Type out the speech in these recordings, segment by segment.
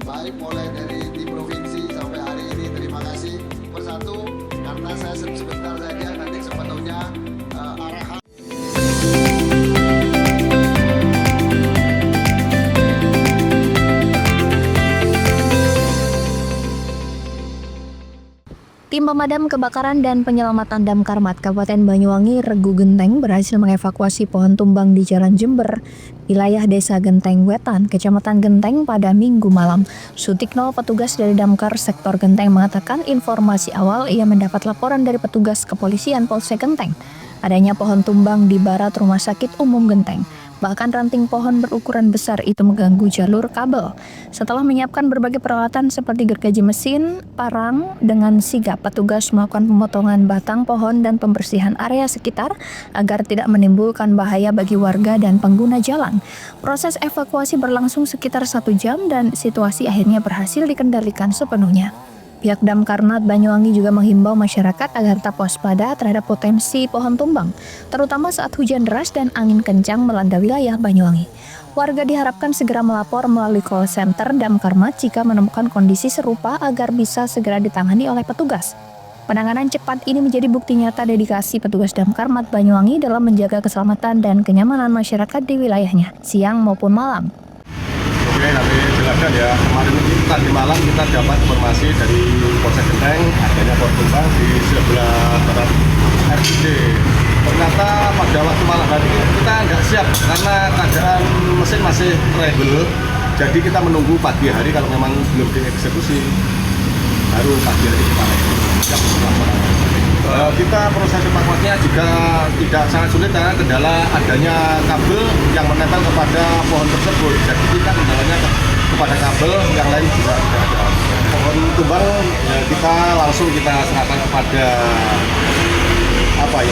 baik mulai dari di provinsi sampai hari ini. Terima kasih persatu, karena saya sebentar saja nanti sepenuhnya arahan. Tim pemadam kebakaran dan penyelamatan Damkar Kabupaten Banyuwangi Regu Genteng berhasil mengevakuasi pohon tumbang di Jalan Jember, wilayah Desa Genteng Wetan, Kecamatan Genteng pada Minggu malam. Sutikno, petugas dari Damkar Sektor Genteng, mengatakan informasi awal ia mendapat laporan dari petugas kepolisian Polsek Genteng adanya pohon tumbang di barat Rumah Sakit Umum Genteng. Bahkan ranting pohon berukuran besar itu mengganggu jalur kabel. Setelah menyiapkan berbagai peralatan seperti gergaji mesin, parang, dengan sigap petugas melakukan pemotongan batang pohon dan pembersihan area sekitar agar tidak menimbulkan bahaya bagi warga dan pengguna jalan. Proses evakuasi berlangsung sekitar 1 jam dan situasi akhirnya berhasil dikendalikan sepenuhnya. Pihak Damkarnat Banyuwangi juga menghimbau masyarakat agar tetap waspada terhadap potensi pohon tumbang, terutama saat hujan deras dan angin kencang melanda wilayah Banyuwangi. Warga diharapkan segera melapor melalui call center Damkarnat jika menemukan kondisi serupa agar bisa segera ditangani oleh petugas. Penanganan cepat ini menjadi bukti nyata dedikasi petugas Damkarnat Banyuwangi dalam menjaga keselamatan dan kenyamanan masyarakat di wilayahnya, siang maupun malam. Oke, nanti jelaskan ya. Kemarin tadi malam kita dapat informasi dari Polsek Genteng adanya pohon tumbang di sebelah barat RSUD. Ternyata pada waktu malam hari kita nggak siap karena keadaan mesin masih rebel. Jadi kita menunggu pagi hari kalau memang belum dieksekusi, baru pagi hari kita siap laporan. Kita proses evakuasinya juga tidak sangat sulit karena kendala adanya kabel yang menempel kepada pohon tersebut. Jadi kita kendalanya kepada kabel, yang lain juga tidak ada. Pohon tumbang ya kita langsung serahkan kepada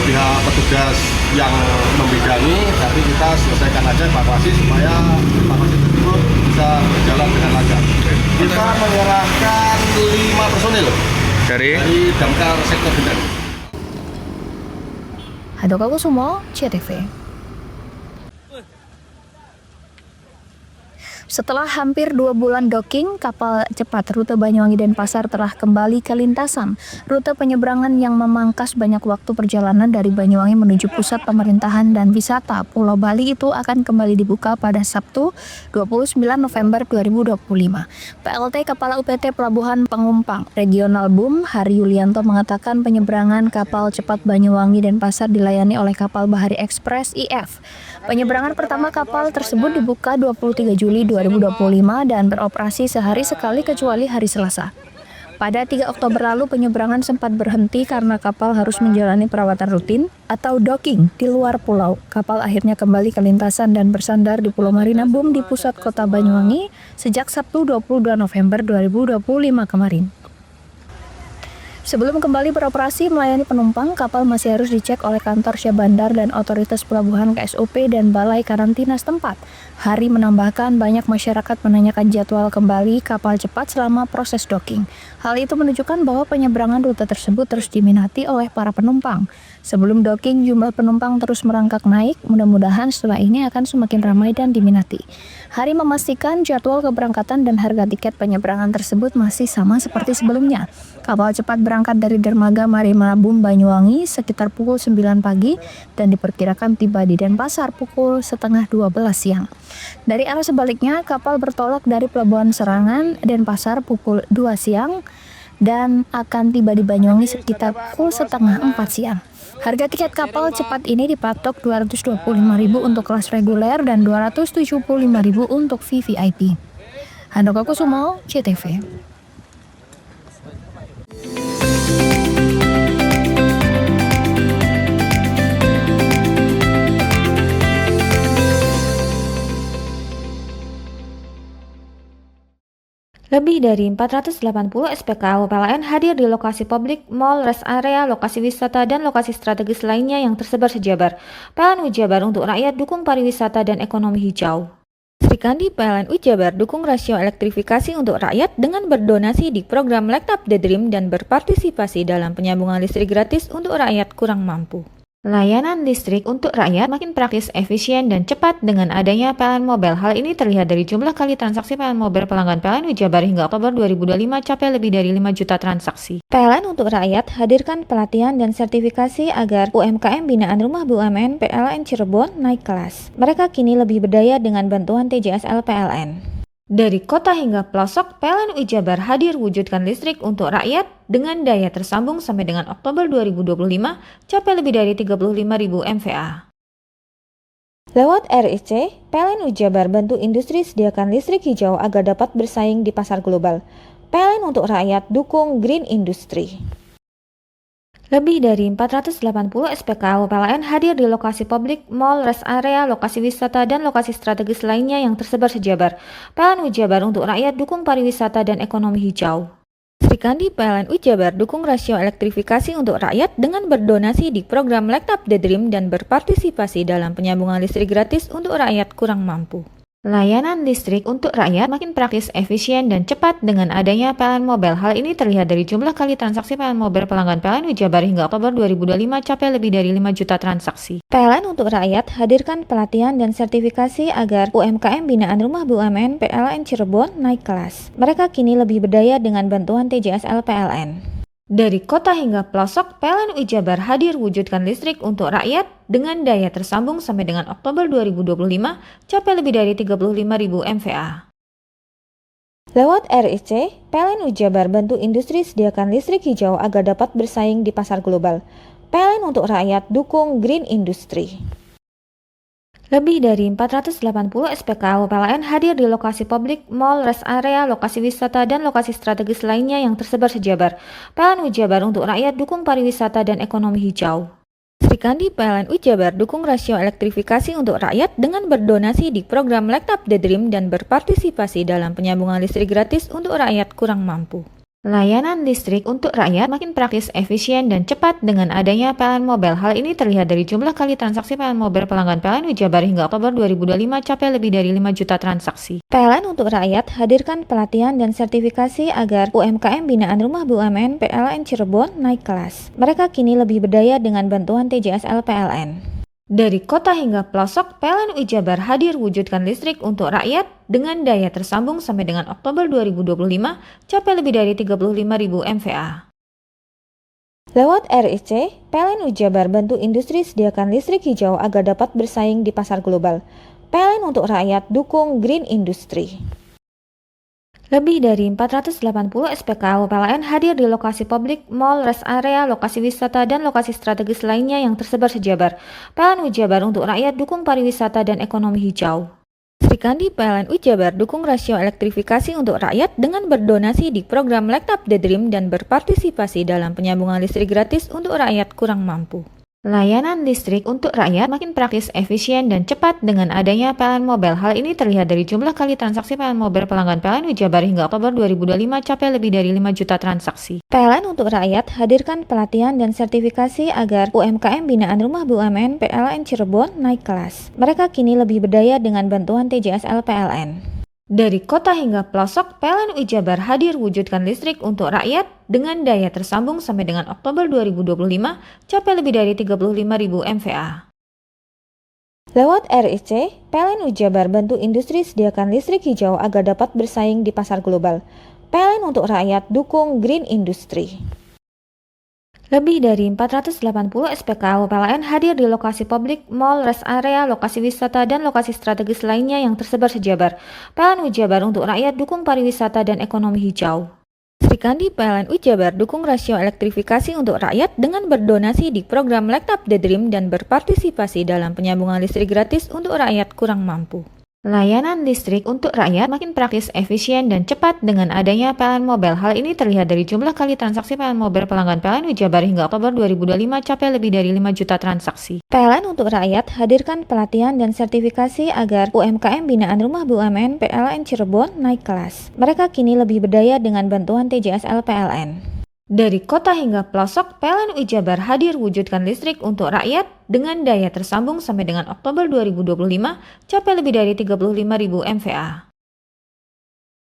pihak petugas yang membidangi, tapi kita selesaikan aja evakuasi supaya evakuasi tersebut bisa berjalan dengan lancar. Kita menyerahkan 5 personil dari Damkar Sektor Genteng. Handoko Kusumo, CTV. Setelah hampir 2 bulan docking, kapal cepat rute Banyuwangi Denpasar telah kembali ke lintasan. Rute penyeberangan yang memangkas banyak waktu perjalanan dari Banyuwangi menuju pusat pemerintahan dan wisata Pulau Bali itu akan kembali dibuka pada Sabtu 29 November 2025. PLT Kepala UPT Pelabuhan Pengumpang Regional BUM Hari Yulianto mengatakan penyeberangan kapal cepat Banyuwangi Denpasar dilayani oleh kapal Bahari Express IF. Penyeberangan pertama kapal tersebut dibuka 23 Juli 2025 dan beroperasi sehari sekali kecuali hari Selasa. Pada 3 Oktober lalu penyeberangan sempat berhenti karena kapal harus menjalani perawatan rutin atau docking di luar pulau. Kapal akhirnya kembali ke lintasan dan bersandar di Pulau Marina BUM di pusat kota Banyuwangi sejak Sabtu 22 November 2025 kemarin. Sebelum kembali beroperasi melayani penumpang, kapal masih harus dicek oleh kantor Syah Bandar dan otoritas pelabuhan KSOP dan balai karantina setempat. Hari menambahkan banyak masyarakat menanyakan jadwal kembali kapal cepat selama proses docking. Hal itu menunjukkan bahwa penyeberangan rute tersebut terus diminati oleh para penumpang. Sebelum docking, jumlah penumpang terus merangkak naik. Mudah-mudahan setelah ini akan semakin ramai dan diminati. Hari memastikan jadwal keberangkatan dan harga tiket penyeberangan tersebut masih sama seperti sebelumnya. Kapal cepat berangkat dari dermaga Marina BUM Banyuwangi sekitar pukul 9 pagi dan diperkirakan tiba di Denpasar pukul setengah 12 siang. Dari arah sebaliknya, kapal bertolak dari Pelabuhan Serangan Denpasar pukul 2 siang dan akan tiba di Banyuwangi sekitar pukul setengah 4 siang. Harga tiket kapal cepat ini dipatok Rp225.000 untuk kelas reguler dan Rp275.000 untuk VVIP. Handoko Kusumo, CTV. Lebih dari 480 SPKL PLN hadir di lokasi publik, mal, rest area, lokasi wisata, dan lokasi strategis lainnya yang tersebar sejabar. PLN Ujabar untuk rakyat dukung pariwisata dan ekonomi hijau. Sri Kandi PLN Ujabar dukung rasio elektrifikasi untuk rakyat dengan berdonasi di program Light Up the Dream dan berpartisipasi dalam penyambungan listrik gratis untuk rakyat kurang mampu. Layanan listrik untuk rakyat makin praktis, efisien, dan cepat dengan adanya PLN Mobile. Hal ini terlihat dari jumlah kali transaksi PLN Mobile pelanggan PLN Wijabar hingga Oktober 2025 capai lebih dari 5 juta transaksi. PLN untuk rakyat hadirkan pelatihan dan sertifikasi agar UMKM binaan Rumah BUMN PLN Cirebon naik kelas. Mereka kini lebih berdaya dengan bantuan TJSL PLN. Dari kota hingga pelosok, PLN Wijabar hadir wujudkan listrik untuk rakyat dengan daya tersambung sampai dengan Oktober 2025 capai lebih dari 35.000 MVA. Lewat RIC, PLN Wijabar bantu industri sediakan listrik hijau agar dapat bersaing di pasar global. PLN untuk rakyat dukung green industry. Lebih dari 480 SPKL PLN hadir di lokasi publik, mall, rest area, lokasi wisata, dan lokasi strategis lainnya yang tersebar sejabar. PLN Wijabar untuk rakyat dukung pariwisata dan ekonomi hijau. Srikandi PLN Wijabar dukung rasio elektrifikasi untuk rakyat dengan berdonasi di program Light Up the Dream dan berpartisipasi dalam penyambungan listrik gratis untuk rakyat kurang mampu. Layanan listrik untuk rakyat makin praktis, efisien, dan cepat dengan adanya PLN Mobile. Hal ini terlihat dari jumlah kali transaksi PLN Mobile pelanggan PLN Wijabar hingga Oktober 2025 capai lebih dari 5 juta transaksi. PLN untuk rakyat hadirkan pelatihan dan sertifikasi agar UMKM binaan Rumah BUMN PLN Cirebon naik kelas. Mereka kini lebih berdaya dengan bantuan TJSL PLN. Dari kota hingga pelosok, PLN Wijabar hadir wujudkan listrik untuk rakyat dengan daya tersambung sampai dengan Oktober 2025 capai lebih dari 35.000 MVA. Lewat RIC, PLN Wijabar bantu industri sediakan listrik hijau agar dapat bersaing di pasar global. PLN untuk rakyat dukung green industry. Lebih dari 480 SPKL PLN hadir di lokasi publik, mall, rest area, lokasi wisata, dan lokasi strategis lainnya yang tersebar sejabar. PLN Wijabar untuk rakyat dukung pariwisata dan ekonomi hijau. Srikandi PLN Wijabar dukung rasio elektrifikasi untuk rakyat dengan berdonasi di program Light Up the Dream dan berpartisipasi dalam penyambungan listrik gratis untuk rakyat kurang mampu. Layanan listrik untuk rakyat makin praktis, efisien, dan cepat dengan adanya PLN Mobile. Hal ini terlihat dari jumlah kali transaksi PLN Mobile pelanggan PLN Wijabar hingga Oktober 2025 capai lebih dari 5 juta transaksi. PLN untuk rakyat hadirkan pelatihan dan sertifikasi agar UMKM binaan Rumah BUMN PLN Cirebon naik kelas. Mereka kini lebih berdaya dengan bantuan TJSL PLN. Dari kota hingga pelosok, PLN Wijabar hadir wujudkan listrik untuk rakyat dengan daya tersambung sampai dengan Oktober 2025 capai lebih dari 35.000 MVA. Lewat RIC, PLN Wijabar bantu industri sediakan listrik hijau agar dapat bersaing di pasar global. PLN untuk rakyat dukung green industry. Lebih dari 480 SPKL PLN hadir di lokasi publik, mall, rest area, lokasi wisata, dan lokasi strategis lainnya yang tersebar sejabar. PLN Wijabar untuk rakyat dukung pariwisata dan ekonomi hijau. Srikandi PLN Wijabar dukung rasio elektrifikasi untuk rakyat dengan berdonasi di program Light Up the Dream dan berpartisipasi dalam penyambungan listrik gratis untuk rakyat kurang mampu. Layanan listrik untuk rakyat makin praktis, efisien, dan cepat dengan adanya PLN Mobile. Hal ini terlihat dari jumlah kali transaksi PLN Mobile pelanggan PLN Wijabar hingga Oktober 2025 capai lebih dari 5 juta transaksi. PLN untuk rakyat hadirkan pelatihan dan sertifikasi agar UMKM binaan Rumah BUMN PLN Cirebon naik kelas. Mereka kini lebih berdaya dengan bantuan TJSL PLN. Dari kota hingga pelosok, PLN Wijabar hadir wujudkan listrik untuk rakyat dengan daya tersambung sampai dengan Oktober 2025 capai lebih dari 35.000 MVA. Lewat RIC, PLN Wijabar bantu industri sediakan listrik hijau agar dapat bersaing di pasar global. PLN untuk rakyat dukung green industry. Lebih dari 480 SPKL PLN hadir di lokasi publik, mall, rest area, lokasi wisata, dan lokasi strategis lainnya yang tersebar sejabar. PLN Wijabar untuk rakyat dukung pariwisata dan ekonomi hijau. Srikandi PLN Wijabar dukung rasio elektrifikasi untuk rakyat dengan berdonasi di program Light Up the Dream dan berpartisipasi dalam penyambungan listrik gratis untuk rakyat kurang mampu. Layanan listrik untuk rakyat makin praktis, efisien, dan cepat dengan adanya PLN Mobile. Hal ini terlihat dari jumlah kali transaksi PLN Mobile pelanggan PLN Wijabar hingga Oktober 2025 capai lebih dari 5 juta transaksi. PLN untuk rakyat hadirkan pelatihan dan sertifikasi agar UMKM binaan Rumah BUMN PLN Cirebon naik kelas. Mereka kini lebih berdaya dengan bantuan TJSL PLN. Dari kota hingga pelosok, PLN Wijabar hadir wujudkan listrik untuk rakyat dengan daya tersambung sampai dengan Oktober 2025 capai lebih dari 35.000 MVA.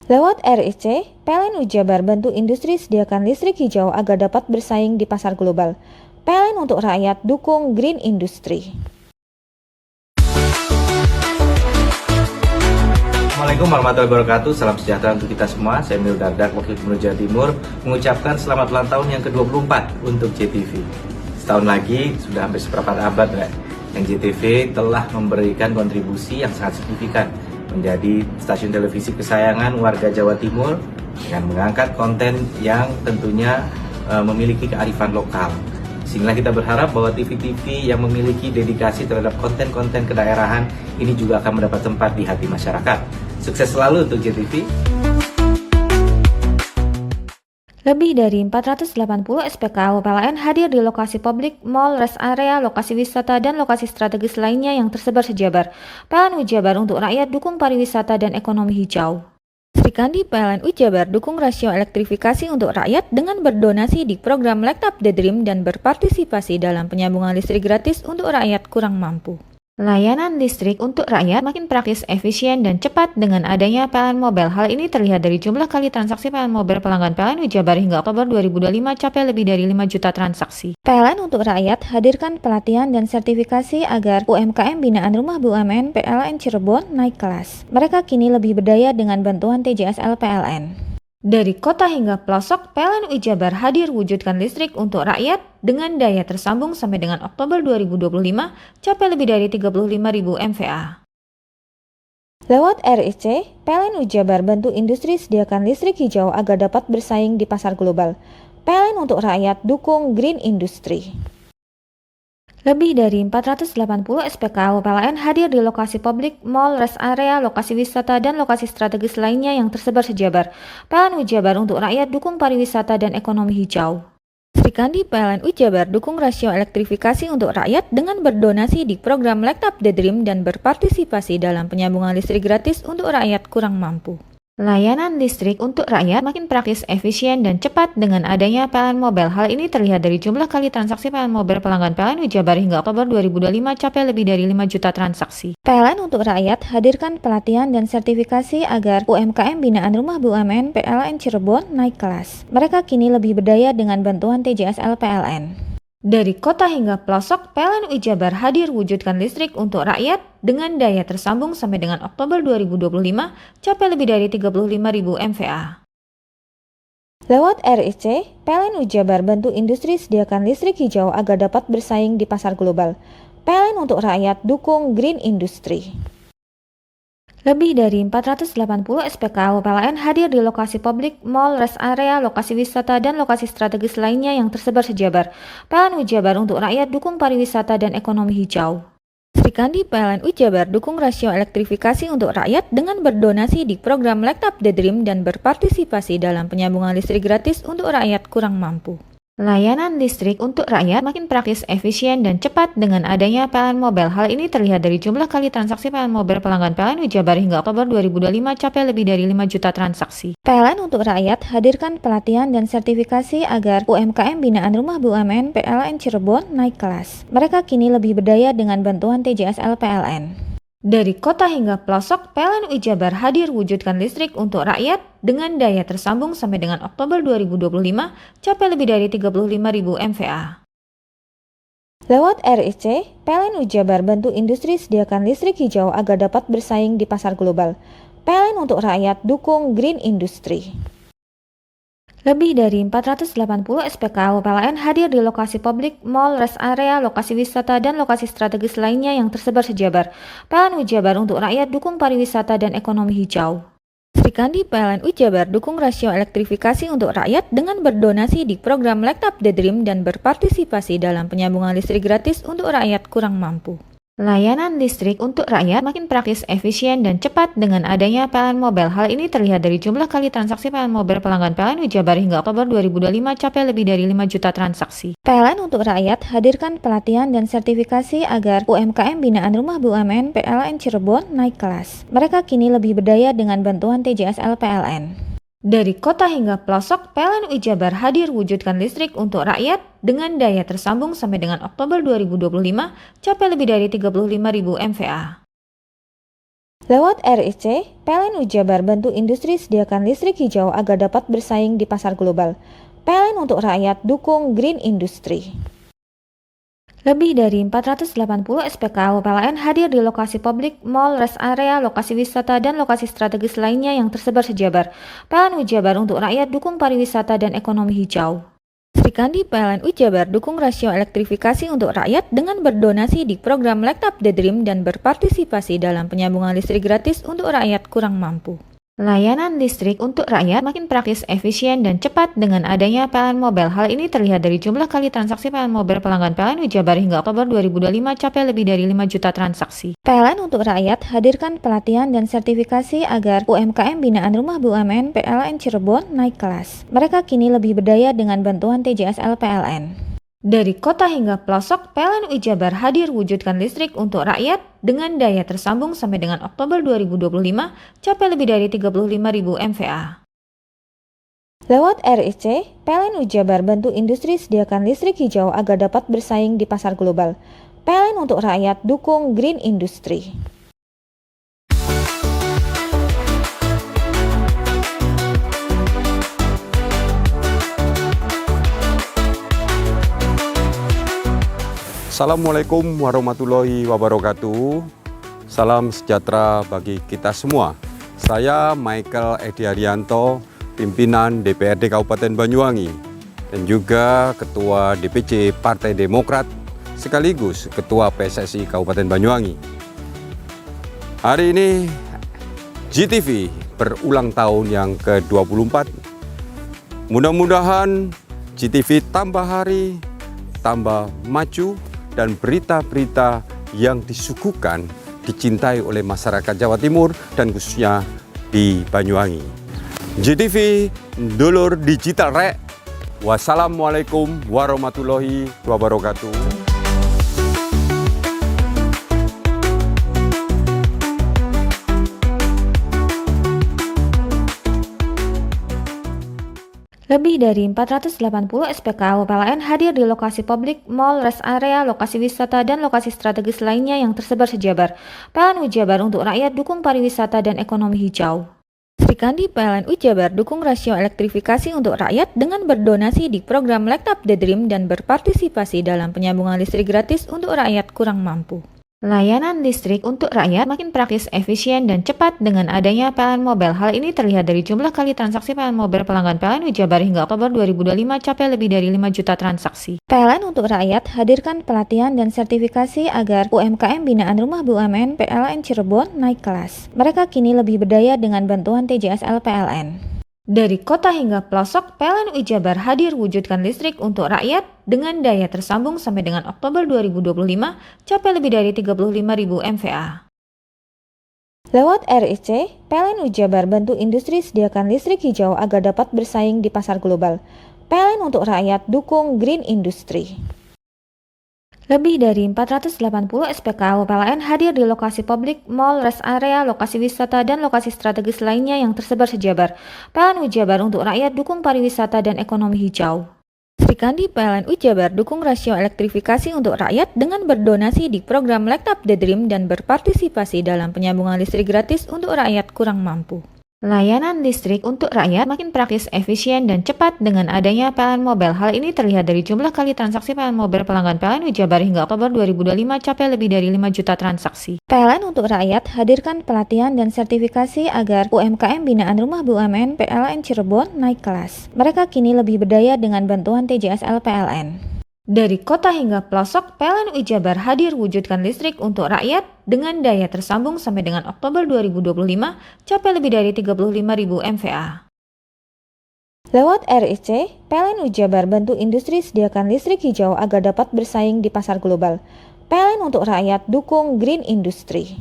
Lewat RIC, PLN Wijabar bantu industri sediakan listrik hijau agar dapat bersaing di pasar global. PLN untuk rakyat, dukung green industry. Assalamualaikum warahmatullahi wabarakatuh. Salam sejahtera untuk kita semua. Saya Emil Dardak, Wakil Gubernur Jawa Timur, mengucapkan selamat ulang tahun yang ke-24 untuk JTV. Setahun lagi, sudah hampir seperempat abad, yang JTV telah memberikan kontribusi yang sangat signifikan menjadi stasiun televisi kesayangan warga Jawa Timur dengan mengangkat konten yang tentunya memiliki kearifan lokal. Sehingga kita berharap bahwa TV-TV yang memiliki dedikasi terhadap konten-konten kedaerahan ini juga akan mendapat tempat di hati masyarakat. Sukses selalu untuk JTV. Lebih dari 480 SPKL PLN hadir di lokasi publik, mall, rest area, lokasi wisata, dan lokasi strategis lainnya yang tersebar sejabar. PLN Jabar untuk rakyat, dukung pariwisata dan ekonomi hijau. Srikandi PLN Jabar dukung rasio elektrifikasi untuk rakyat dengan berdonasi di program Light Up the Dream dan berpartisipasi dalam penyambungan listrik gratis untuk rakyat kurang mampu. Layanan listrik untuk rakyat makin praktis, efisien, dan cepat dengan adanya PLN Mobile. Hal ini terlihat dari jumlah kali transaksi PLN Mobile pelanggan PLN Jabar hingga Oktober 2025 capai lebih dari 5 juta transaksi. PLN untuk rakyat hadirkan pelatihan dan sertifikasi agar UMKM binaan Rumah BUMN PLN Cirebon naik kelas. Mereka kini lebih berdaya dengan bantuan TJSL PLN. Dari kota hingga pelosok, PLN Jabar hadir wujudkan listrik untuk rakyat dengan daya tersambung sampai dengan Oktober 2025 capai lebih dari 35.000 MVA. Lewat RIC, PLN Jabar bantu industri sediakan listrik hijau agar dapat bersaing di pasar global. PLN untuk rakyat, dukung green industry. Lebih dari 480 SPKL PLN hadir di lokasi publik, mall, rest area, lokasi wisata, dan lokasi strategis lainnya yang tersebar sejabar. PLN Jabar untuk rakyat, dukung pariwisata dan ekonomi hijau. Srikandi PLN Jabar dukung rasio elektrifikasi untuk rakyat dengan berdonasi di program Light Up the Dream dan berpartisipasi dalam penyambungan listrik gratis untuk rakyat kurang mampu. Layanan listrik untuk rakyat makin praktis, efisien, dan cepat dengan adanya PLN Mobile. Hal ini terlihat dari jumlah kali transaksi PLN Mobile pelanggan PLN Jabar hingga Oktober 2025 capai lebih dari 5 juta transaksi. PLN untuk rakyat hadirkan pelatihan dan sertifikasi agar UMKM binaan Rumah BUMN PLN Cirebon naik kelas. Mereka kini lebih berdaya dengan bantuan TJSL PLN. Dari kota hingga pelosok, PLN Jabar hadir wujudkan listrik untuk rakyat dengan daya tersambung sampai dengan Oktober 2025 capai lebih dari 35.000 MVA. Lewat RIC, PLN Jabar bantu industri sediakan listrik hijau agar dapat bersaing di pasar global. PLN untuk rakyat, dukung green industry. Lebih dari 480 SPKL PLN hadir di lokasi publik, mall, rest area, lokasi wisata, dan lokasi strategis lainnya yang tersebar sejabar. PLN Jabar untuk rakyat, dukung pariwisata dan ekonomi hijau. Srikandi PLN Jabar dukung rasio elektrifikasi untuk rakyat dengan berdonasi di program Light Up the Dream dan berpartisipasi dalam penyambungan listrik gratis untuk rakyat kurang mampu. Layanan listrik untuk rakyat makin praktis, efisien, dan cepat dengan adanya PLN Mobile. Hal ini terlihat dari jumlah kali transaksi PLN Mobile pelanggan PLN Jabar hingga Oktober 2025 capai lebih dari 5 juta transaksi. PLN untuk rakyat hadirkan pelatihan dan sertifikasi agar UMKM binaan Rumah BUMN PLN Cirebon naik kelas. Mereka kini lebih berdaya dengan bantuan TJSL PLN. Dari kota hingga pelosok, PLN Jabar hadir wujudkan listrik untuk rakyat dengan daya tersambung sampai dengan Oktober 2025 capai lebih dari 35.000 MVA. Lewat RIC, PLN Jabar bantu industri sediakan listrik hijau agar dapat bersaing di pasar global. PLN untuk rakyat, dukung green industry. Lebih dari 480 SPKL PLN hadir di lokasi publik, mall, rest area, lokasi wisata, dan lokasi strategis lainnya yang tersebar sejabar. PLN Jabar untuk rakyat, dukung pariwisata dan ekonomi hijau. Srikandi PLN Jabar dukung rasio elektrifikasi untuk rakyat dengan berdonasi di program Light Up the Dream dan berpartisipasi dalam penyambungan listrik gratis untuk rakyat kurang mampu. Layanan listrik untuk rakyat makin praktis, efisien, dan cepat dengan adanya PLN Mobile. Hal ini terlihat dari jumlah kali transaksi PLN Mobile pelanggan PLN Jabar hingga Oktober 2025 capai lebih dari 5 juta transaksi. PLN untuk rakyat hadirkan pelatihan dan sertifikasi agar UMKM binaan Rumah BUMN PLN Cirebon naik kelas. Mereka kini lebih berdaya dengan bantuan TJSL PLN. Dari kota hingga pelosok, PLN Jabar hadir wujudkan listrik untuk rakyat dengan daya tersambung sampai dengan Oktober 2025 capai lebih dari 35.000 MVA. Lewat RIC, PLN Jabar bantu industri sediakan listrik hijau agar dapat bersaing di pasar global. PLN untuk rakyat, dukung green industry. Lebih dari 480 SPKL PLN hadir di lokasi publik, mal, rest area, lokasi wisata, dan lokasi strategis lainnya yang tersebar sejabar. PLN Ujabar untuk rakyat dukung pariwisata dan ekonomi hijau. Sri Kandi PLN Ujabar dukung rasio elektrifikasi untuk rakyat dengan berdonasi di program Light Up the Dream dan berpartisipasi dalam penyambungan listrik gratis untuk rakyat kurang mampu. Layanan listrik untuk rakyat makin praktis, efisien, dan cepat dengan adanya PLN Mobile. Hal ini terlihat dari jumlah kali transaksi PLN Mobile pelanggan PLN Ujabar hingga Oktober 2025 capai lebih dari 5 juta transaksi. PLN untuk rakyat hadirkan pelatihan dan sertifikasi agar UMKM binaan Rumah BUMN PLN Cirebon naik kelas. Mereka kini lebih berdaya dengan bantuan TJSL PLN. Dari kota hingga pelosok, PLN Ujabar hadir wujudkan listrik untuk rakyat dengan daya tersambung sampai dengan Oktober 2025 capai lebih dari 35.000 MVA. Lewat RIC, PLN Ujabar bantu industri sediakan listrik hijau agar dapat bersaing di pasar global. PLN untuk rakyat dukung Green Industry. Assalamualaikum warahmatullahi wabarakatuh. Salam sejahtera bagi kita semua. Saya Michael Edi Haryanto, pimpinan DPRD Kabupaten Banyuwangi dan juga Ketua DPC Partai Demokrat sekaligus Ketua PSSI Kabupaten Banyuwangi. Hari ini GTV berulang tahun yang ke-24. Mudah-mudahan GTV tambah hari, tambah maju, dan berita-berita yang disuguhkan dicintai oleh masyarakat Jawa Timur dan khususnya di Banyuwangi. GTV Dulur Digital Rek. Wassalamualaikum warahmatullahi wabarakatuh. Lebih dari 480 SPKL PLN hadir di lokasi publik, mal, rest area, lokasi wisata, dan lokasi strategis lainnya yang tersebar sejabar. PLN Ujabar untuk rakyat dukung pariwisata dan ekonomi hijau. Sri Kandi PLN Ujabar dukung rasio elektrifikasi untuk rakyat dengan berdonasi di program Light Up the Dream dan berpartisipasi dalam penyambungan listrik gratis untuk rakyat kurang mampu. Layanan listrik untuk rakyat makin praktis, efisien, dan cepat dengan adanya PLN Mobile. Hal ini terlihat dari jumlah kali transaksi PLN Mobile pelanggan PLN Ujabar hingga Oktober 2025 capai lebih dari 5 juta transaksi. PLN untuk rakyat hadirkan pelatihan dan sertifikasi agar UMKM binaan Rumah BUMN PLN Cirebon naik kelas. Mereka kini lebih berdaya dengan bantuan TJSL PLN. Dari kota hingga pelosok, PLN Ujabar hadir wujudkan listrik untuk rakyat dengan daya tersambung sampai dengan Oktober 2025 capai lebih dari 35.000 MVA. Lewat RIC, PLN Ujabar bantu industri sediakan listrik hijau agar dapat bersaing di pasar global. PLN untuk rakyat dukung Green Industry. Lebih dari 480 SPKL PLN hadir di lokasi publik, mal, rest area, lokasi wisata, dan lokasi strategis lainnya yang tersebar sejabar. PLN Ujabar untuk rakyat dukung pariwisata dan ekonomi hijau. Sri Kandi PLN Ujabar dukung rasio elektrifikasi untuk rakyat dengan berdonasi di program Light Up the Dream dan berpartisipasi dalam penyambungan listrik gratis untuk rakyat kurang mampu. Layanan listrik untuk rakyat makin praktis, efisien, dan cepat dengan adanya PLN Mobile. Hal ini terlihat dari jumlah kali transaksi PLN Mobile pelanggan PLN Ujabar hingga Oktober 2025 capai lebih dari 5 juta transaksi. PLN untuk rakyat hadirkan pelatihan dan sertifikasi agar UMKM binaan Rumah BUMN PLN Cirebon naik kelas. Mereka kini lebih berdaya dengan bantuan TJSL PLN. Dari kota hingga pelosok, PLN Ujabar hadir wujudkan listrik untuk rakyat dengan daya tersambung sampai dengan Oktober 2025 capai lebih dari 35.000 MVA. Lewat RIC, PLN Ujabar bantu industri sediakan listrik hijau agar dapat bersaing di pasar global. PLN untuk rakyat dukung Green Industry.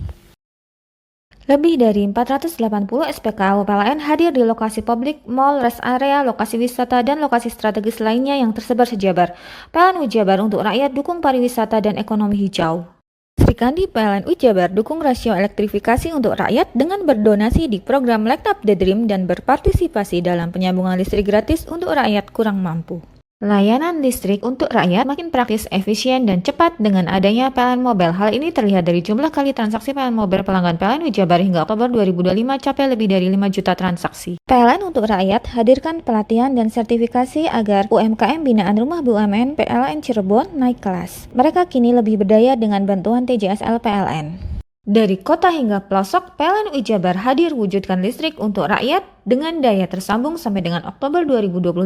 Lebih dari 480 SPKL PLN hadir di lokasi publik, mal, rest area, lokasi wisata, dan lokasi strategis lainnya yang tersebar sejabar. PLN Ujabar untuk rakyat dukung pariwisata dan ekonomi hijau. Sri Kandi PLN Ujabar dukung rasio elektrifikasi untuk rakyat dengan berdonasi di program Light Up the Dream dan berpartisipasi dalam penyambungan listrik gratis untuk rakyat kurang mampu. Layanan listrik untuk rakyat makin praktis, efisien, dan cepat dengan adanya PLN Mobile. Hal ini terlihat dari jumlah kali transaksi PLN Mobile pelanggan PLN Jabar hingga Oktober 2025 capai lebih dari 5 juta transaksi. PLN untuk rakyat hadirkan pelatihan dan sertifikasi agar UMKM binaan Rumah BUMN PLN Cirebon naik kelas. Mereka kini lebih berdaya dengan bantuan TJSL PLN. Dari kota hingga pelosok, PLN Jabar hadir wujudkan listrik untuk rakyat dengan daya tersambung sampai dengan Oktober 2025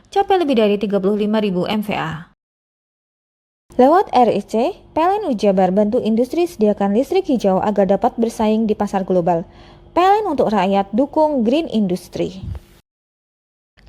capai lebih dari 35.000 MVA. Lewat RIC, PLN Jabar bantu industri sediakan listrik hijau agar dapat bersaing di pasar global. PLN untuk rakyat dukung green industry.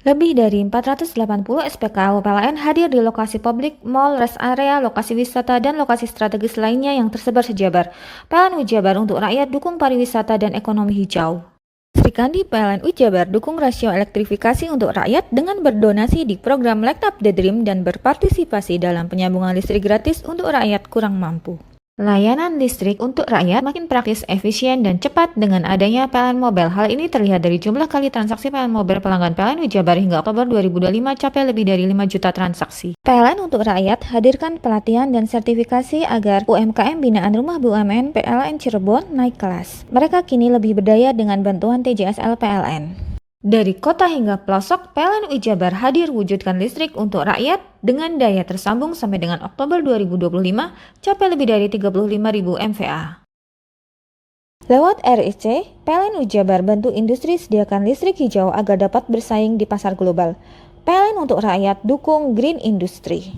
Lebih dari 480 SPKL PLN hadir di lokasi publik, mall, rest area, lokasi wisata, dan lokasi strategis lainnya yang tersebar sejabar. PLN Jabar untuk rakyat dukung pariwisata dan ekonomi hijau. Sri Kandi PLN Jabar dukung rasio elektrifikasi untuk rakyat dengan berdonasi di program Light Up the Dream dan berpartisipasi dalam penyambungan listrik gratis untuk rakyat kurang mampu. Layanan listrik untuk rakyat makin praktis, efisien, dan cepat dengan adanya PLN Mobile. Hal ini terlihat dari jumlah kali transaksi PLN Mobile pelanggan PLN Jabar hingga Oktober 2025 capai lebih dari 5 juta transaksi. PLN untuk rakyat hadirkan pelatihan dan sertifikasi agar UMKM binaan Rumah BUMN PLN Cirebon naik kelas. Mereka kini lebih berdaya dengan bantuan TJSL PLN. Dari kota hingga pelosok, PLN Jabar hadir wujudkan listrik untuk rakyat dengan daya tersambung sampai dengan Oktober 2025 capai lebih dari 35.000 MVA. Lewat RIC, PLN Jabar bantu industri sediakan listrik hijau agar dapat bersaing di pasar global. PLN untuk rakyat dukung green industry.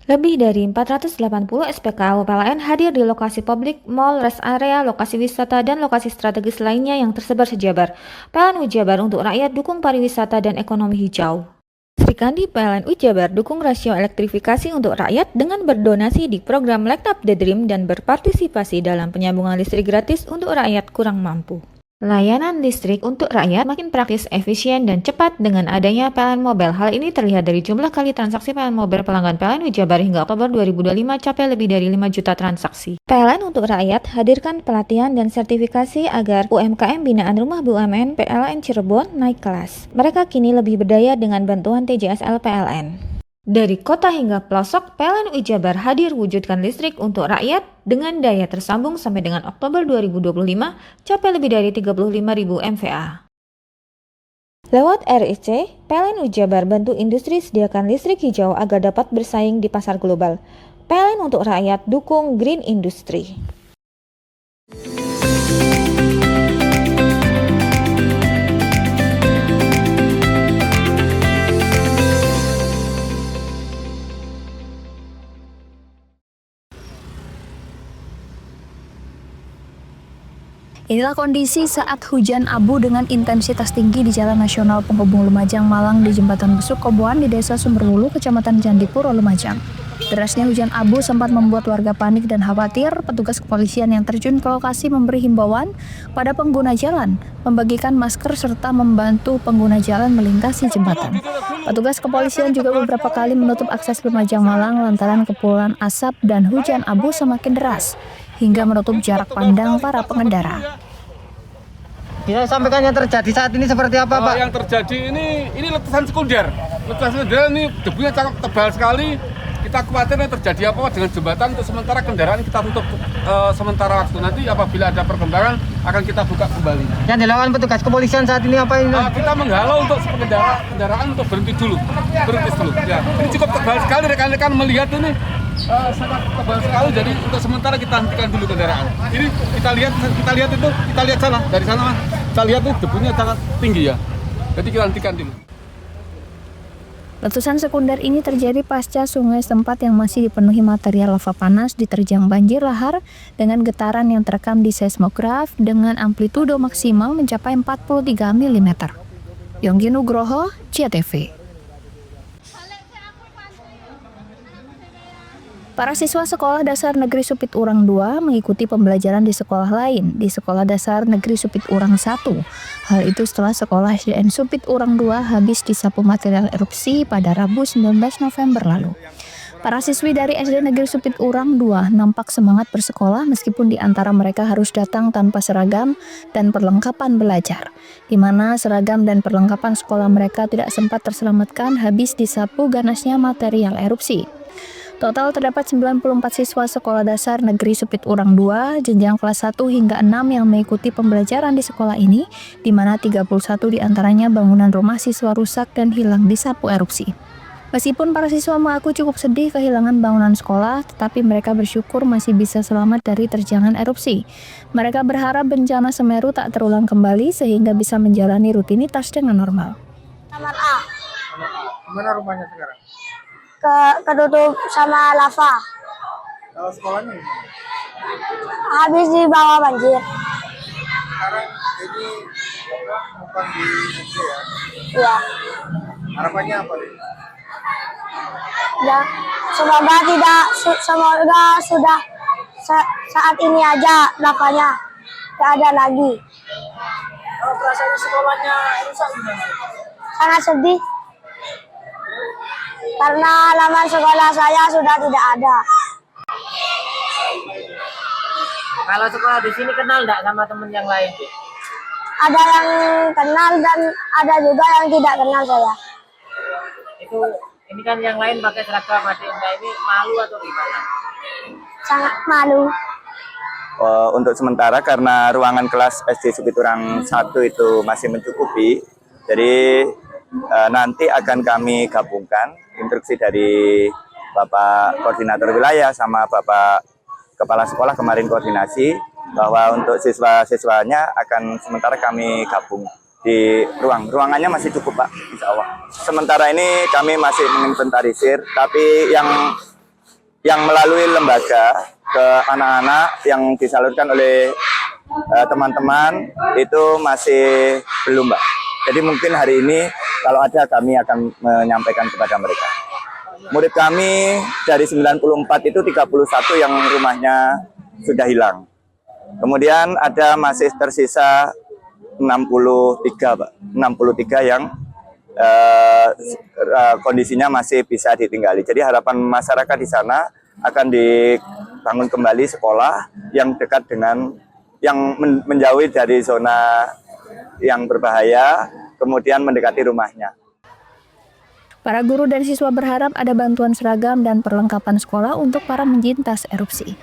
Lebih dari 480 SPKL PLN hadir di lokasi publik, mall, rest area, lokasi wisata, dan lokasi strategis lainnya yang tersebar sejabar. PLN Jabar untuk rakyat dukung pariwisata dan ekonomi hijau. Sri Kandi PLN Jabar dukung rasio elektrifikasi untuk rakyat dengan berdonasi di program Light Up the Dream dan berpartisipasi dalam penyambungan listrik gratis untuk rakyat kurang mampu. Layanan listrik untuk rakyat makin praktis, efisien, dan cepat dengan adanya PLN Mobile. Hal ini terlihat dari jumlah kali transaksi PLN Mobile pelanggan PLN Jabar hingga Oktober 2025 capai lebih dari 5 juta transaksi. PLN untuk rakyat hadirkan pelatihan dan sertifikasi agar UMKM binaan Rumah BUMN PLN Cirebon naik kelas. Mereka kini lebih berdaya dengan bantuan TJSL PLN. Dari kota hingga pelosok, PLN Jabar hadir wujudkan listrik untuk rakyat dengan daya tersambung sampai dengan Oktober 2025 capai lebih dari 35.000 MVA. Lewat RIC, PLN Jabar bantu industri sediakan listrik hijau agar dapat bersaing di pasar global. PLN untuk rakyat dukung green industry. Inilah kondisi saat hujan abu dengan intensitas tinggi di Jalan Nasional Penghubung Lumajang Malang di Jembatan Besuk Koboan di Desa Sumberwulu, Kecamatan Candipuro, Lumajang. Derasnya hujan abu sempat membuat warga panik dan khawatir. Petugas kepolisian yang terjun ke lokasi memberi himbauan pada pengguna jalan, membagikan masker serta membantu pengguna jalan melintasi jembatan. Petugas kepolisian juga beberapa kali menutup akses Lumajang Malang lantaran kepulan asap dan hujan abu semakin deras, hingga menutup jarak pandang para pengendara. Bisa sampaikan yang terjadi saat ini seperti apa, Pak? Yang terjadi ini letusan sekunder. Letusan sekunder ini debunya sangat tebal sekali. Kita khawatir terjadi apa dengan jembatan. Untuk sementara kendaraan kita tutup sementara waktu. Nanti apabila ada perkembangan akan kita buka kembali. Yang dilakukan petugas kepolisian saat ini apa ini? Kita menghalau untuk kendaraan untuk berhenti dulu. Ya. Ini cukup tebal sekali, rekan-rekan melihat ini. Sangat tebal sekali, jadi untuk sementara kita hentikan dulu kendaraan. Ini kita lihat sana, dari sana kita lihat tuh debunya sangat tinggi ya. Jadi kita hentikan dulu. Letusan sekunder ini terjadi pasca sungai setempat yang masih dipenuhi material lava panas diterjang banjir lahar dengan getaran yang terekam di seismograf dengan amplitudo maksimal mencapai 43 mm. Yonggi Nugroho, CTV. Para siswa Sekolah Dasar Negeri Supit Urang 2 mengikuti pembelajaran di sekolah lain, di Sekolah Dasar Negeri Supit Urang 1. Hal itu setelah Sekolah SDN Supit Urang 2 habis disapu material erupsi pada Rabu 19 November lalu. Para siswi dari SD Negeri Supit Urang 2 nampak semangat bersekolah meskipun di antara mereka harus datang tanpa seragam dan perlengkapan belajar, di mana seragam dan perlengkapan sekolah mereka tidak sempat terselamatkan habis disapu ganasnya material erupsi. Total terdapat 94 siswa sekolah dasar Negeri Supit Urang 2 jenjang kelas 1 hingga 6 yang mengikuti pembelajaran di sekolah ini, di mana 31 diantaranya bangunan rumah siswa rusak dan hilang disapu erupsi. Meskipun para siswa mengaku cukup sedih kehilangan bangunan sekolah, tetapi mereka bersyukur masih bisa selamat dari terjangan erupsi. Mereka berharap bencana Semeru tak terulang kembali sehingga bisa menjalani rutinitas dengan normal. Kamar A. Gimana rumahnya sekarang? Ketutup sama lava. Kalau sekolahnya gimana? Habis dibawa banjir. Sekarang ini bukan di SD ya. Ya. Harapannya apa nih? Ya. Semoga sudah saat ini aja lavanya tidak ada lagi. Kalau perasaan sekolahnya rusak gimana? Sangat sedih. Karena halaman sekolah saya sudah tidak ada. Kalau sekolah di sini kenal nggak sama temen yang lain? Ada yang kenal dan ada juga yang tidak kenal saya. Ini kan yang lain pakai seragam, adik-adik ini malu atau gimana? Sangat malu. Untuk sementara karena ruangan kelas SD Supit Urang 1 itu masih mencukupi, jadi nanti akan kami gabungkan instruksi dari Bapak Koordinator Wilayah sama Bapak Kepala Sekolah kemarin koordinasi bahwa untuk siswa-siswanya akan sementara kami gabung di ruangannya masih cukup Pak, insya Allah. Sementara ini kami masih menginventarisir, tapi yang melalui lembaga ke anak-anak yang disalurkan oleh teman-teman itu masih belum Mbak. Jadi mungkin hari ini kalau ada kami akan menyampaikan kepada mereka. Murid kami dari 94 itu 31 yang rumahnya sudah hilang. Kemudian ada masih tersisa 63 Pak. 63 yang kondisinya masih bisa ditinggali. Jadi harapan masyarakat di sana akan dibangun kembali sekolah yang dekat dengan yang menjauhi dari zona yang berbahaya, kemudian mendekati rumahnya. Para guru dan siswa berharap ada bantuan seragam dan perlengkapan sekolah untuk para penjintas erupsi.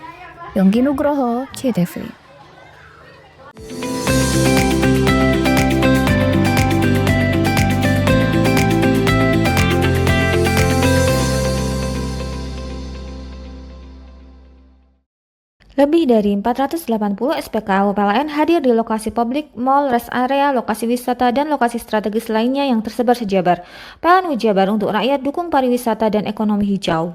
Yonggi Nugroho, CTV. Lebih dari 480 SPKL PLN hadir di lokasi publik, mall, rest area, lokasi wisata, dan lokasi strategis lainnya yang tersebar sejabar. PLN Jabar untuk rakyat dukung pariwisata dan ekonomi hijau.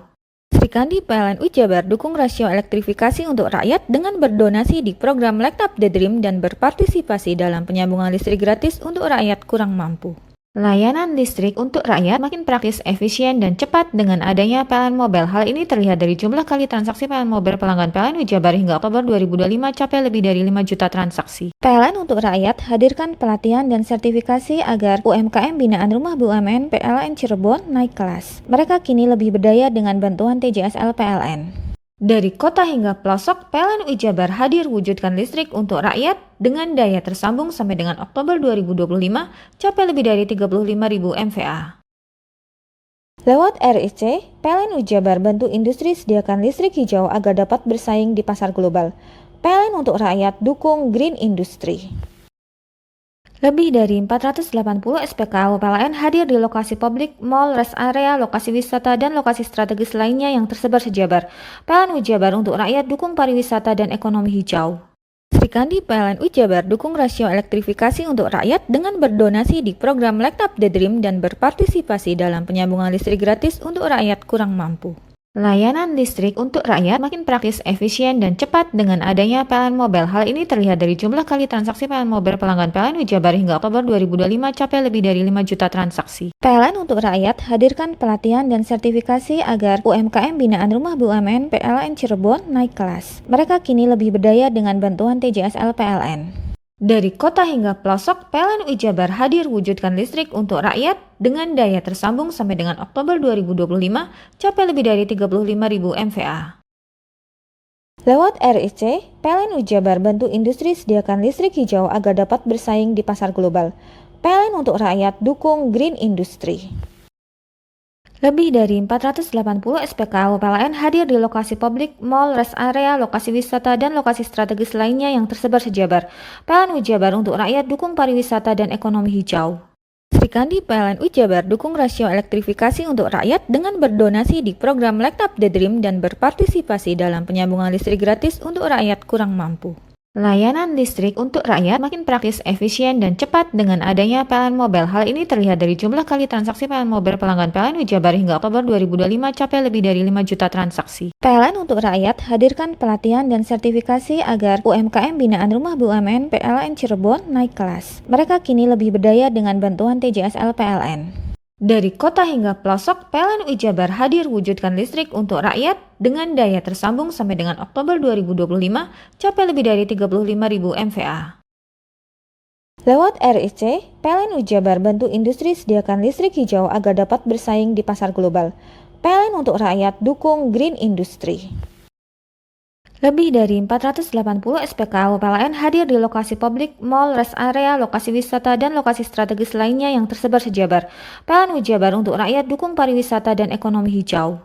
Sri Kandi PLN Jabar dukung rasio elektrifikasi untuk rakyat dengan berdonasi di program Light Up the Dream dan berpartisipasi dalam penyambungan listrik gratis untuk rakyat kurang mampu. Layanan listrik untuk rakyat makin praktis, efisien, dan cepat dengan adanya PLN Mobile. Hal ini terlihat dari jumlah kali transaksi PLN Mobile pelanggan PLN Jabar hingga Oktober 2025 capai lebih dari 5 juta transaksi. PLN untuk rakyat hadirkan pelatihan dan sertifikasi agar UMKM binaan Rumah BUMN PLN Cirebon naik kelas. Mereka kini lebih berdaya dengan bantuan TJSL PLN. Dari kota hingga pelosok, PLN Jabar hadir wujudkan listrik untuk rakyat dengan daya tersambung sampai dengan Oktober 2025 capai lebih dari 35.000 MVA. Lewat RIC, PLN Jabar bantu industri sediakan listrik hijau agar dapat bersaing di pasar global. PLN untuk rakyat dukung Green Industry. Lebih dari 480 SPKL PLN hadir di lokasi publik, mall, rest area, lokasi wisata, dan lokasi strategis lainnya yang tersebar sejabar. PLN Jabar untuk rakyat dukung pariwisata dan ekonomi hijau. Sri Kandi PLN Jabar dukung rasio elektrifikasi untuk rakyat dengan berdonasi di program Light Up the Dream dan berpartisipasi dalam penyambungan listrik gratis untuk rakyat kurang mampu. Layanan listrik untuk rakyat makin praktis, efisien, dan cepat dengan adanya PLN Mobile. Hal ini terlihat dari jumlah kali transaksi PLN Mobile pelanggan PLN Jabar hingga Oktober 2025 capai lebih dari 5 juta transaksi. PLN untuk rakyat hadirkan pelatihan dan sertifikasi agar UMKM binaan Rumah BUMN PLN Cirebon naik kelas. Mereka kini lebih berdaya dengan bantuan TJSL PLN. Dari kota hingga pelosok, PLN UI Jabar hadir wujudkan listrik untuk rakyat dengan daya tersambung sampai dengan Oktober 2025 capai lebih dari 35.000 MVA. Lewat RIC, PLN UI Jabar bantu industri sediakan listrik hijau agar dapat bersaing di pasar global. PLN untuk rakyat dukung Green Industry. Lebih dari 480 SPKL PLN hadir di lokasi publik, mall, rest area, lokasi wisata, dan lokasi strategis lainnya yang tersebar sejabar. PLN UI Jabar untuk rakyat dukung pariwisata dan ekonomi hijau. Sri Kandi PLN UI Jabar dukung rasio elektrifikasi untuk rakyat dengan berdonasi di program Light Up the Dream dan berpartisipasi dalam penyambungan listrik gratis untuk rakyat kurang mampu. Layanan listrik untuk rakyat makin praktis, efisien, dan cepat dengan adanya PLN Mobile. Hal ini terlihat dari jumlah kali transaksi PLN Mobile pelanggan PLN UI Jabar hingga Oktober 2025 capai lebih dari 5 juta transaksi. PLN untuk rakyat hadirkan pelatihan dan sertifikasi agar UMKM binaan Rumah BUMN PLN Cirebon naik kelas. Mereka kini lebih berdaya dengan bantuan TJSL PLN. Dari kota hingga pelosok, PLN UI Jabar hadir wujudkan listrik untuk rakyat dengan daya tersambung sampai dengan Oktober 2025 capai lebih dari 35.000 MVA. Lewat RIC, PLN UI Jabar bantu industri sediakan listrik hijau agar dapat bersaing di pasar global. PLN untuk rakyat dukung Green Industry. Lebih dari 480 SPKL PLN hadir di lokasi publik, mall, rest area, lokasi wisata, dan lokasi strategis lainnya yang tersebar sejabar. PLN UI Jabar untuk rakyat dukung pariwisata dan ekonomi hijau.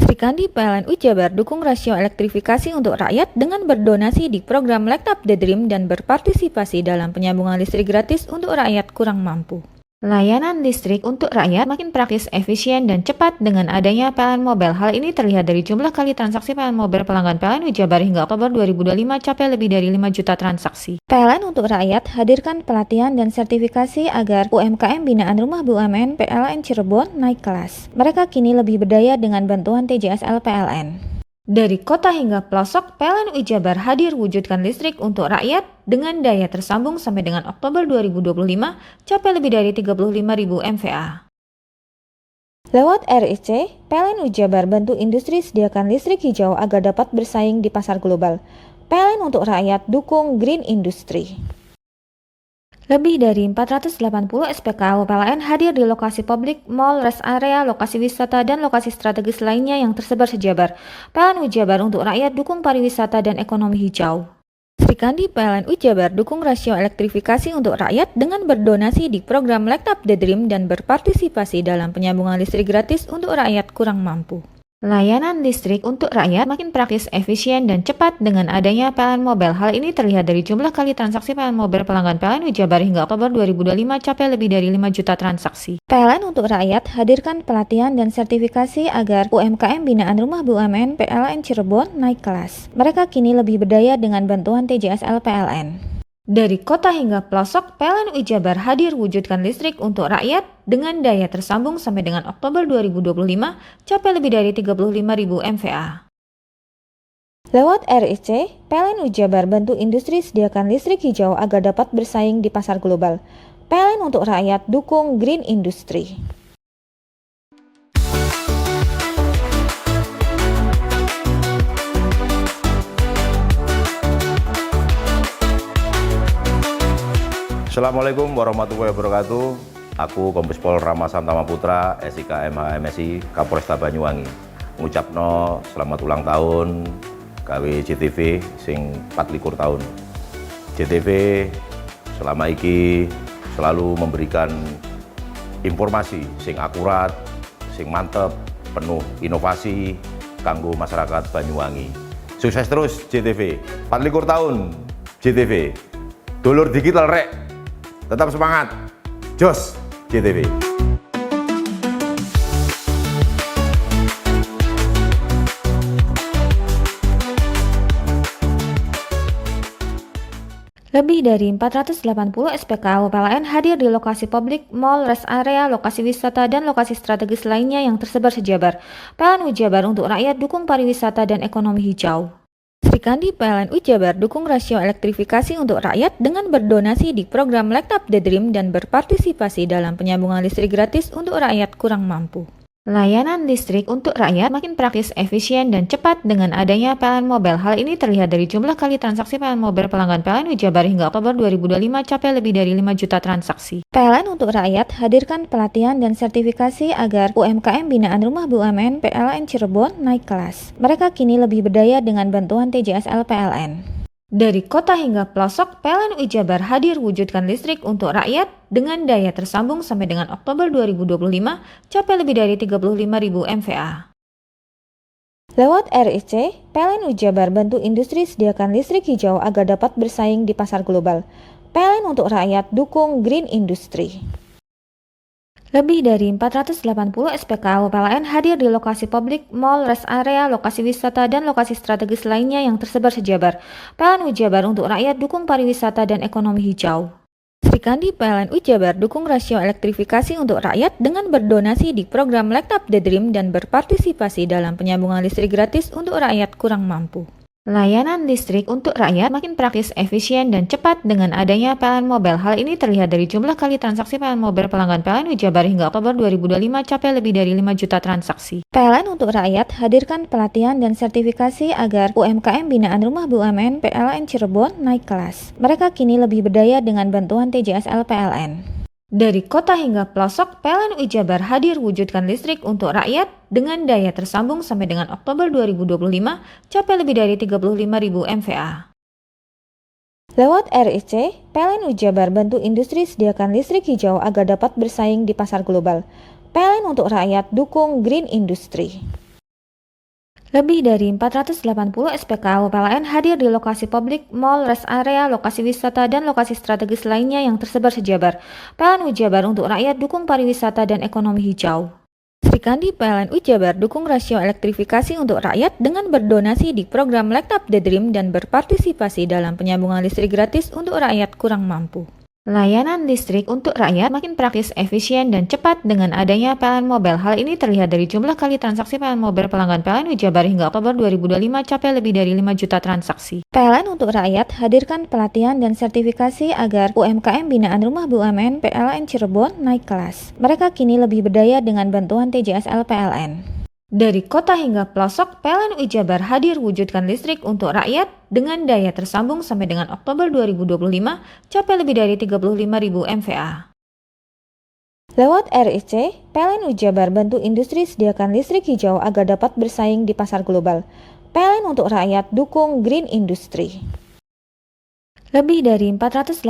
Sri Kandi PLN UI Jabar dukung rasio elektrifikasi untuk rakyat dengan berdonasi di program Light Up the Dream dan berpartisipasi dalam penyambungan listrik gratis untuk rakyat kurang mampu. Layanan listrik untuk rakyat makin praktis, efisien, dan cepat dengan adanya PLN Mobile. Hal ini terlihat dari jumlah kali transaksi PLN Mobile pelanggan PLN UI Jabar hingga Oktober 2025 capai lebih dari 5 juta transaksi. PLN untuk rakyat hadirkan pelatihan dan sertifikasi agar UMKM binaan Rumah BUMN PLN Cirebon naik kelas. Mereka kini lebih berdaya dengan bantuan TJSL PLN. Dari kota hingga pelosok, PLN UI Jabar hadir wujudkan listrik untuk rakyat dengan daya tersambung sampai dengan Oktober 2025 capai lebih dari 35.000 MVA. Lewat RIC, PLN UI Jabar bantu industri sediakan listrik hijau agar dapat bersaing di pasar global. PLN untuk rakyat dukung Green Industry. Lebih dari 480 SPKL PLN hadir di lokasi publik, mall, rest area, lokasi wisata, dan lokasi strategis lainnya yang tersebar sejabar. PLN UI Jabar untuk rakyat dukung pariwisata dan ekonomi hijau. Sri Kandi PLN UI Jabar dukung rasio elektrifikasi untuk rakyat dengan berdonasi di program Light Up the Dream dan berpartisipasi dalam penyambungan listrik gratis untuk rakyat kurang mampu. Layanan listrik untuk rakyat makin praktis, efisien, dan cepat dengan adanya PLN Mobile. Hal ini terlihat dari jumlah kali transaksi PLN Mobile pelanggan PLN UI Jabar hingga Oktober 2025 capai lebih dari 5 juta transaksi. PLN untuk rakyat hadirkan pelatihan dan sertifikasi agar UMKM binaan Rumah BUMN PLN Cirebon naik kelas. Mereka kini lebih berdaya dengan bantuan TJSL PLN. Dari kota hingga pelosok, PLN UI Jabar hadir wujudkan listrik untuk rakyat dengan daya tersambung sampai dengan Oktober 2025 capai lebih dari 35.000 MVA. Lewat RIC, PLN UI Jabar bantu industri sediakan listrik hijau agar dapat bersaing di pasar global. PLN untuk rakyat dukung Green Industry. Assalamualaikum warahmatullahi wabarakatuh. Aku Kombes Pol Rama Santama Putra, SIK MH MSI Kapolresta Banyuwangi. Ngucapno selamat ulang tahun gawe JTV sing 24 tahun. JTV selama iki selalu memberikan informasi sing akurat, sing mantep, penuh inovasi kanggo masyarakat Banyuwangi. Sukses terus JTV. 24 tahun JTV. Dulur digital rek. Tetap semangat, jos JTV. Lebih dari 480 SPKL PLN hadir di lokasi publik, mall, rest area, lokasi wisata, dan lokasi strategis lainnya yang tersebar sejabar. PLN UI Jabar untuk rakyat dukung pariwisata dan ekonomi hijau. Sri Kandi PLN UI Jabar dukung rasio elektrifikasi untuk rakyat dengan berdonasi di program Light Up the Dream dan berpartisipasi dalam penyambungan listrik gratis untuk rakyat kurang mampu. Layanan listrik untuk rakyat makin praktis, efisien, dan cepat dengan adanya PLN Mobile. Hal ini terlihat dari jumlah kali transaksi PLN Mobile pelanggan PLN Wijabar hingga Oktober 2025 capai lebih dari 5 juta transaksi. PLN untuk rakyat hadirkan pelatihan dan sertifikasi agar UMKM binaan Rumah BUMN PLN Cirebon naik kelas. Mereka kini lebih berdaya dengan bantuan TJSL PLN. Dari kota hingga pelosok, PLN Wijabar hadir wujudkan listrik untuk rakyat dengan daya tersambung sampai dengan Oktober 2025 capai lebih dari 35.000 MVA. Lewat RIC, PLN Wijabar bantu industri sediakan listrik hijau agar dapat bersaing di pasar global. PLN untuk rakyat dukung green industry. Lebih dari 480 SPKL PLN hadir di lokasi publik, mall, rest area, lokasi wisata, dan lokasi strategis lainnya yang tersebar sejabar. PLN Wijabar untuk rakyat dukung pariwisata dan ekonomi hijau. Srikandi PLN Wijabar dukung rasio elektrifikasi untuk rakyat dengan berdonasi di program Light Up the Dream dan berpartisipasi dalam penyambungan listrik gratis untuk rakyat kurang mampu. Layanan listrik untuk rakyat makin praktis, efisien, dan cepat dengan adanya PLN Mobile. Hal ini terlihat dari jumlah kali transaksi PLN Mobile pelanggan PLN Wijabar hingga Oktober 2025 capai lebih dari 5 juta transaksi. PLN untuk rakyat hadirkan pelatihan dan sertifikasi agar UMKM binaan Rumah BUMN PLN Cirebon naik kelas. Mereka kini lebih berdaya dengan bantuan TJSL PLN. Dari kota hingga pelosok, PLN Wijabar hadir wujudkan listrik untuk rakyat dengan daya tersambung sampai dengan Oktober 2025 capai lebih dari 35.000 MVA. Lewat RIC, PLN Wijabar bantu industri sediakan listrik hijau agar dapat bersaing di pasar global. PLN untuk rakyat dukung green industry. Lebih dari 480 SPKL PLN hadir di lokasi publik, mall, rest area, lokasi wisata, dan lokasi strategis lainnya yang tersebar sejabar. PLN Wijabar untuk rakyat dukung pariwisata dan ekonomi hijau. Srikandi PLN Wijabar dukung rasio elektrifikasi untuk rakyat dengan berdonasi di program Light Up the Dream dan berpartisipasi dalam penyambungan listrik gratis untuk rakyat kurang mampu. Layanan listrik untuk rakyat makin praktis, efisien, dan cepat dengan adanya PLN Mobile. Hal ini terlihat dari jumlah kali transaksi PLN Mobile pelanggan PLN Wijabar hingga Oktober 2025 capai lebih dari 5 juta transaksi. PLN untuk rakyat hadirkan pelatihan dan sertifikasi agar UMKM binaan Rumah BUMN PLN Cirebon naik kelas. Mereka kini lebih berdaya dengan bantuan TJSL PLN. Dari kota hingga pelosok, PLN Wijabar hadir wujudkan listrik untuk rakyat dengan daya tersambung sampai dengan Oktober 2025 capai lebih dari 35.000 MVA. Lewat RIC, PLN Wijabar bantu industri sediakan listrik hijau agar dapat bersaing di pasar global. PLN untuk rakyat dukung green industry. Lebih dari 480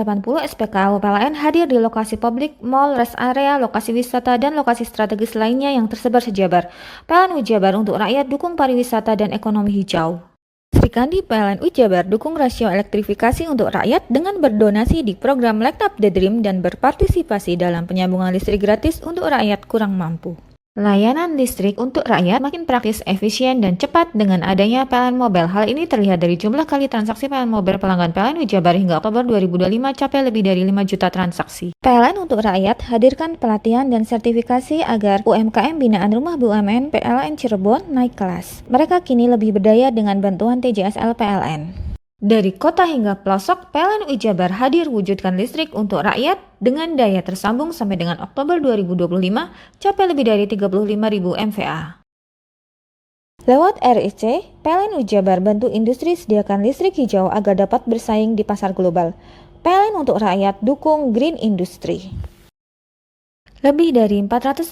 SPKL PLN hadir di lokasi publik, mall, rest area, lokasi wisata, dan lokasi strategis lainnya yang tersebar sejabar. PLN Wijabar untuk rakyat dukung pariwisata dan ekonomi hijau. Srikandi PLN Wijabar dukung rasio elektrifikasi untuk rakyat dengan berdonasi di program Light Up the Dream dan berpartisipasi dalam penyambungan listrik gratis untuk rakyat kurang mampu. Layanan listrik untuk rakyat makin praktis, efisien, dan cepat dengan adanya PLN Mobile. Hal ini terlihat dari jumlah kali transaksi PLN Mobile pelanggan PLN Wijabar hingga Oktober 2025 capai lebih dari 5 juta transaksi. PLN untuk rakyat hadirkan pelatihan dan sertifikasi agar UMKM binaan Rumah BUMN PLN Cirebon naik kelas. Mereka kini lebih berdaya dengan bantuan TJSL PLN. Dari kota hingga pelosok, PLN Wijabar hadir wujudkan listrik untuk rakyat dengan daya tersambung sampai dengan Oktober 2025 capai lebih dari 35.000 MVA. Lewat RIC, PLN Wijabar bantu industri sediakan listrik hijau agar dapat bersaing di pasar global. PLN untuk rakyat dukung green industry. Lebih dari 480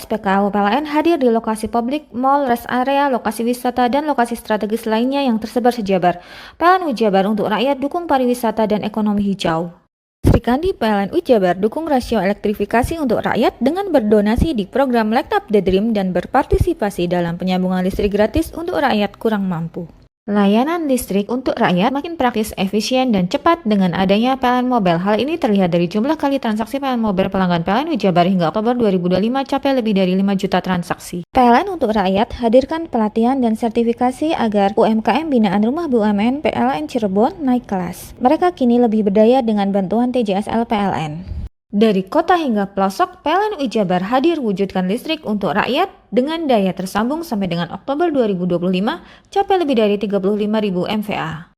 SPKL PLN hadir di lokasi publik, mall, rest area, lokasi wisata, dan lokasi strategis lainnya yang tersebar sejabar. PLN Wijabar untuk rakyat dukung pariwisata dan ekonomi hijau. Srikandi PLN Wijabar dukung rasio elektrifikasi untuk rakyat dengan berdonasi di program Light Up the Dream dan berpartisipasi dalam penyambungan listrik gratis untuk rakyat kurang mampu. Layanan listrik untuk rakyat makin praktis, efisien, dan cepat dengan adanya PLN Mobile. Hal ini terlihat dari jumlah kali transaksi PLN Mobile pelanggan PLN Wijabar hingga Oktober 2025 capai lebih dari 5 juta transaksi. PLN untuk rakyat hadirkan pelatihan dan sertifikasi agar UMKM binaan Rumah BUMN PLN Cirebon naik kelas. Mereka kini lebih berdaya dengan bantuan TJSL PLN. Dari kota hingga pelosok, PLN Wijabar hadir wujudkan listrik untuk rakyat dengan daya tersambung sampai dengan Oktober 2025 capai lebih dari 35.000 MVA.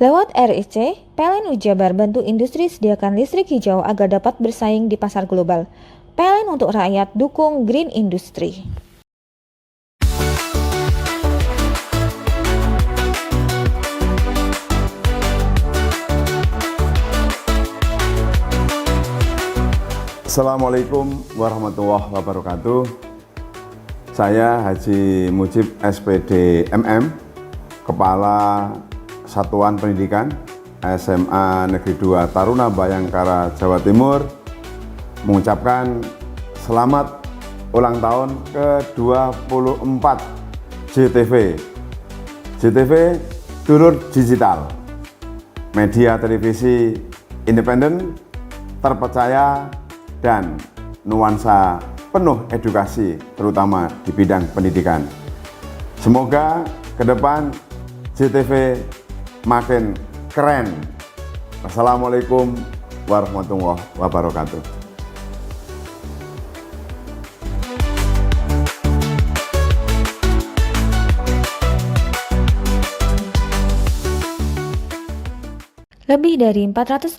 Lewat RIC, PLN Wijabar bantu industri sediakan listrik hijau agar dapat bersaing di pasar global. PLN untuk rakyat dukung green industry. Assalamualaikum warahmatullahi wabarakatuh. Saya Haji Mujib SPD MM, Kepala Satuan Pendidikan SMA Negeri 2 Taruna Bayangkara, Jawa Timur, mengucapkan selamat ulang tahun ke-24 JTV. JTV Dulur Digital, media televisi independen, terpercaya, dan nuansa penuh edukasi, terutama di bidang pendidikan. Semoga ke depan JTV makin keren. Wassalamualaikum warahmatullahi wabarakatuh. Lebih dari 480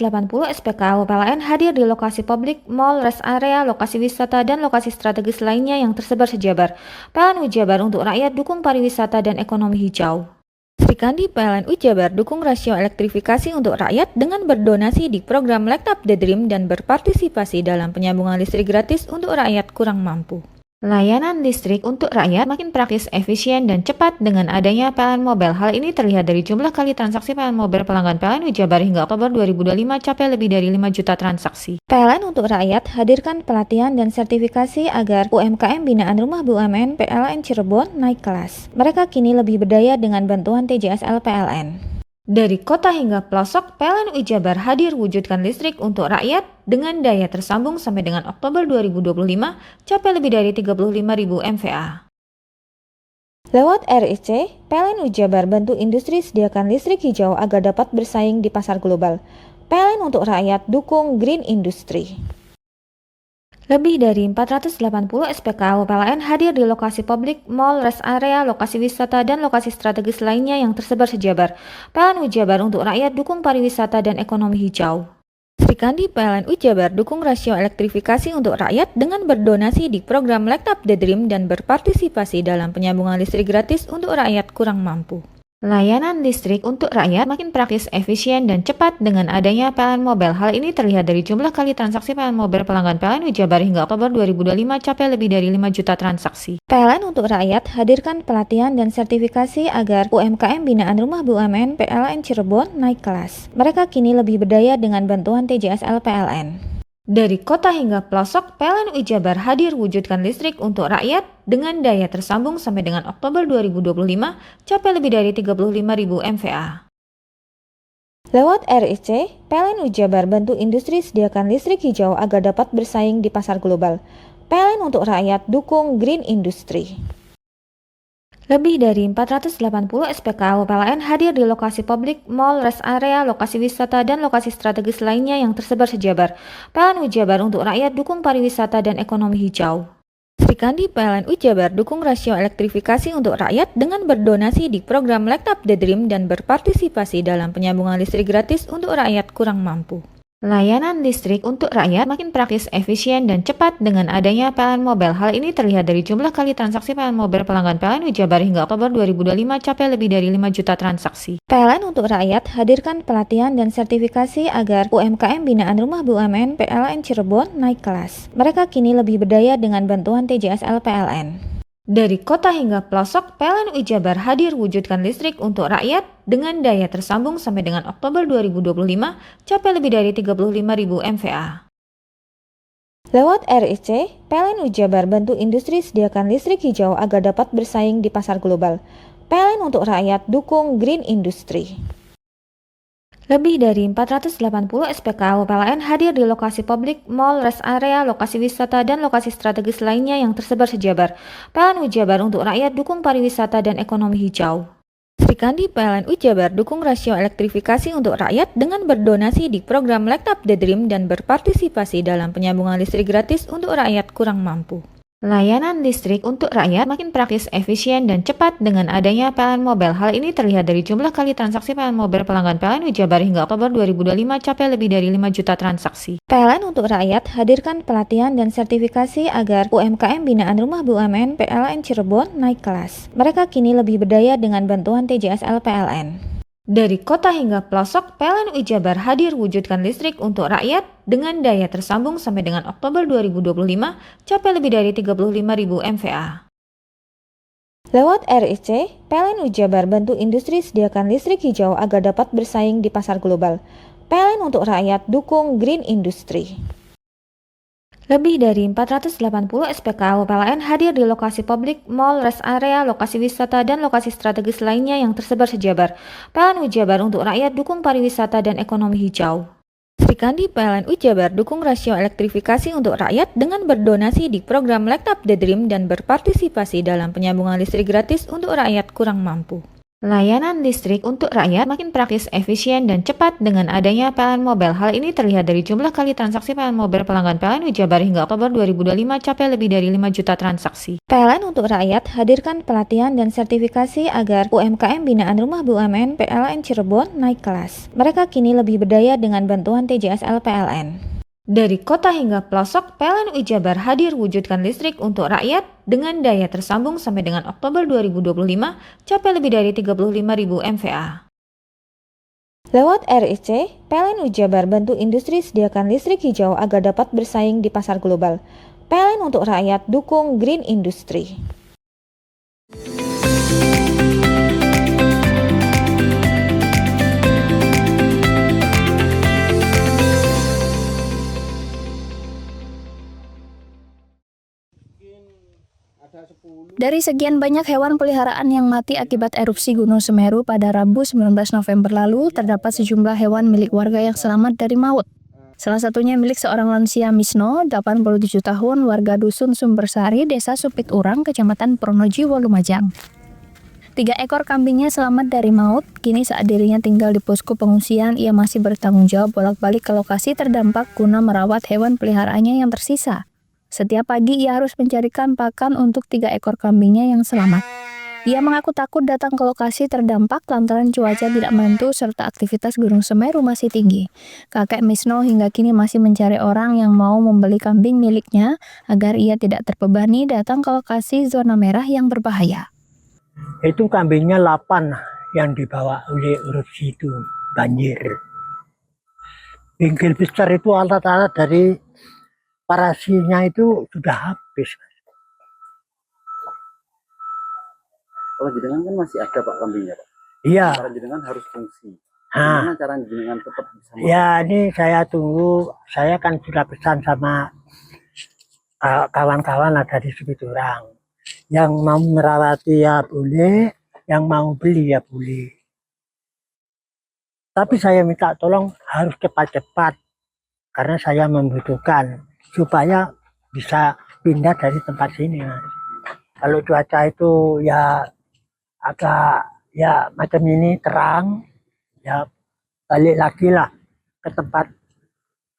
SPKL PLN hadir di lokasi publik, mall, rest area, lokasi wisata, dan lokasi strategis lainnya yang tersebar sejabar. PLN Ujabar untuk rakyat dukung pariwisata dan ekonomi hijau. Sri Kandi PLN Ujabar dukung rasio elektrifikasi untuk rakyat dengan berdonasi di program Light Up the Dream dan berpartisipasi dalam penyambungan listrik gratis untuk rakyat kurang mampu. Layanan listrik untuk rakyat makin praktis, efisien, dan cepat dengan adanya PLN Mobile. Hal ini terlihat dari jumlah kali transaksi PLN Mobile pelanggan PLN Ujabar hingga Oktober 2025 capai lebih dari 5 juta transaksi. PLN untuk rakyat hadirkan pelatihan dan sertifikasi agar UMKM binaan Rumah BUMN PLN Cirebon naik kelas. Mereka kini lebih berdaya dengan bantuan TJSL PLN. Dari kota hingga pelosok, PLN Ujabar hadir wujudkan listrik untuk rakyat dengan daya tersambung sampai dengan Oktober 2025 capai lebih dari 35.000 MVA. Lewat RIC, PLN Ujabar bantu industri sediakan listrik hijau agar dapat bersaing di pasar global. PLN untuk rakyat dukung green industry. Lebih dari 480 SPKL PLN hadir di lokasi publik, mall, rest area, lokasi wisata, dan lokasi strategis lainnya yang tersebar sejabar. PLN Ujabar untuk rakyat dukung pariwisata dan ekonomi hijau. Sri Kandi PLN Ujabar dukung rasio elektrifikasi untuk rakyat dengan berdonasi di program Light Up the Dream dan berpartisipasi dalam penyambungan listrik gratis untuk rakyat kurang mampu. Layanan listrik untuk rakyat makin praktis, efisien, dan cepat dengan adanya PLN Mobile. Hal ini terlihat dari jumlah kali transaksi PLN Mobile pelanggan PLN Ujabar hingga Oktober 2025 capai lebih dari 5 juta transaksi. PLN untuk rakyat hadirkan pelatihan dan sertifikasi agar UMKM binaan Rumah BUMN PLN Cirebon naik kelas. Mereka kini lebih berdaya dengan bantuan TJSL PLN. Dari kota hingga pelosok, PLN Ujabar hadir wujudkan listrik untuk rakyat dengan daya tersambung sampai dengan Oktober 2025 capai lebih dari 35.000 MVA. Lewat RIC, PLN Ujabar bantu industri sediakan listrik hijau agar dapat bersaing di pasar global. PLN untuk rakyat dukung green industry. Lebih dari 480 SPKL PLN hadir di lokasi publik, mall, rest area, lokasi wisata, dan lokasi strategis lainnya yang tersebar sejabar. PLN Ujabar untuk rakyat dukung pariwisata dan ekonomi hijau. Sri Kandi PLN Ujabar dukung rasio elektrifikasi untuk rakyat dengan berdonasi di program Light Up the Dream dan berpartisipasi dalam penyambungan listrik gratis untuk rakyat kurang mampu. Layanan listrik untuk rakyat makin praktis, efisien, dan cepat dengan adanya PLN Mobile. Hal ini terlihat dari jumlah kali transaksi PLN Mobile pelanggan PLN Ujabar hingga Oktober 2025 capai lebih dari 5 juta transaksi. PLN untuk rakyat hadirkan pelatihan dan sertifikasi agar UMKM binaan Rumah BUMN PLN Cirebon naik kelas. Mereka kini lebih berdaya dengan bantuan TJSL PLN. Dari kota hingga pelosok, PLN Ujabar hadir wujudkan listrik untuk rakyat dengan daya tersambung sampai dengan Oktober 2025 capai lebih dari 35.000 MVA. Lewat RIC, PLN Ujabar bantu industri sediakan listrik hijau agar dapat bersaing di pasar global. PLN untuk rakyat dukung green industry. Lebih dari 480 SPKL PLN hadir di lokasi publik, mall, rest area, lokasi wisata, dan lokasi strategis lainnya yang tersebar sejabar. PLN Ujabar untuk rakyat dukung pariwisata dan ekonomi hijau. Sri Kandi PLN Ujabar dukung rasio elektrifikasi untuk rakyat dengan berdonasi di program Light Up the Dream dan berpartisipasi dalam penyambungan listrik gratis untuk rakyat kurang mampu. Layanan listrik untuk rakyat makin praktis, efisien, dan cepat dengan adanya PLN Mobile. Hal ini terlihat dari jumlah kali transaksi PLN Mobile pelanggan PLN Jabar hingga Oktober 2025 capai lebih dari 5 juta transaksi. PLN untuk rakyat hadirkan pelatihan dan sertifikasi agar UMKM binaan Rumah BUMN PLN Cirebon naik kelas. Mereka kini lebih berdaya dengan bantuan TJSL PLN. Dari kota hingga pelosok, PLN Jabar hadir wujudkan listrik untuk rakyat dengan daya tersambung sampai dengan Oktober 2025 capai lebih dari 35.000 MVA. Lewat RIC, PLN Jabar bantu industri sediakan listrik hijau agar dapat bersaing di pasar global. PLN untuk rakyat dukung green industry. Lebih dari 480 SPKL PLN hadir di lokasi publik, mall, rest area, lokasi wisata, dan lokasi strategis lainnya yang tersebar sejabar. PLN Jabar untuk rakyat dukung pariwisata dan ekonomi hijau. Sri Kandi PLN Jabar dukung rasio elektrifikasi untuk rakyat dengan berdonasi di program Light Up the Dream dan berpartisipasi dalam penyambungan listrik gratis untuk rakyat kurang mampu. Layanan listrik untuk rakyat makin praktis, efisien, dan cepat dengan adanya PLN Mobile. Hal ini terlihat dari jumlah kali transaksi PLN Mobile pelanggan PLN Jabar hingga Oktober 2025 capai lebih dari 5 juta transaksi. PLN untuk rakyat hadirkan pelatihan dan sertifikasi agar UMKM binaan Rumah BUMN PLN Cirebon naik kelas. Mereka kini lebih berdaya dengan bantuan TJSL PLN. Dari kota hingga pelosok, PLN Jabar hadir wujudkan listrik untuk rakyat dengan daya tersambung sampai dengan Oktober 2025 capai lebih dari 35.000 MVA. Lewat RIC, PLN Jabar bantu industri sediakan listrik hijau agar dapat bersaing di pasar global. PLN untuk rakyat dukung green industry. Dari sekian banyak hewan peliharaan yang mati akibat erupsi Gunung Semeru pada Rabu 19 November lalu, terdapat sejumlah hewan milik warga yang selamat dari maut. Salah satunya milik seorang lansia Misno, 87 tahun, warga Dusun Sumbersari, Desa Supit Urang, Kecamatan Pronojiwo, Lumajang. 3 ekor kambingnya selamat dari maut. Kini saat dirinya tinggal di posko pengungsian, ia masih bertanggung jawab bolak-balik ke lokasi terdampak guna merawat hewan peliharaannya yang tersisa. Setiap pagi ia harus mencarikan pakan untuk 3 ekor kambingnya yang selamat. Ia mengaku takut datang ke lokasi terdampak lantaran cuaca tidak menentu serta aktivitas Gunung Semeru masih tinggi. Kakek Misno hingga kini masih mencari orang yang mau membeli kambing miliknya agar ia tidak terbebani datang ke lokasi zona merah yang berbahaya. Itu kambingnya 8 yang dibawa oleh erupsi itu, banjir. Bengkel besar itu alat-alat dari parasinya itu sudah habis. Kalau jenengan kan masih ada Pak kambingnya Pak? Iya. Cara jenengan harus fungsi. Gimana cara jenengan tetap bisa? Ya ini saya tunggu, saya kan sudah pesan sama kawan-kawan ada di Supit Urang. Yang mau merawati ya boleh, yang mau beli ya boleh. Tapi saya minta tolong harus cepat-cepat karena saya membutuhkan supaya bisa pindah dari tempat sini. Kalau cuaca itu ya agak ya macam ini terang, ya balik lagi lah ke tempat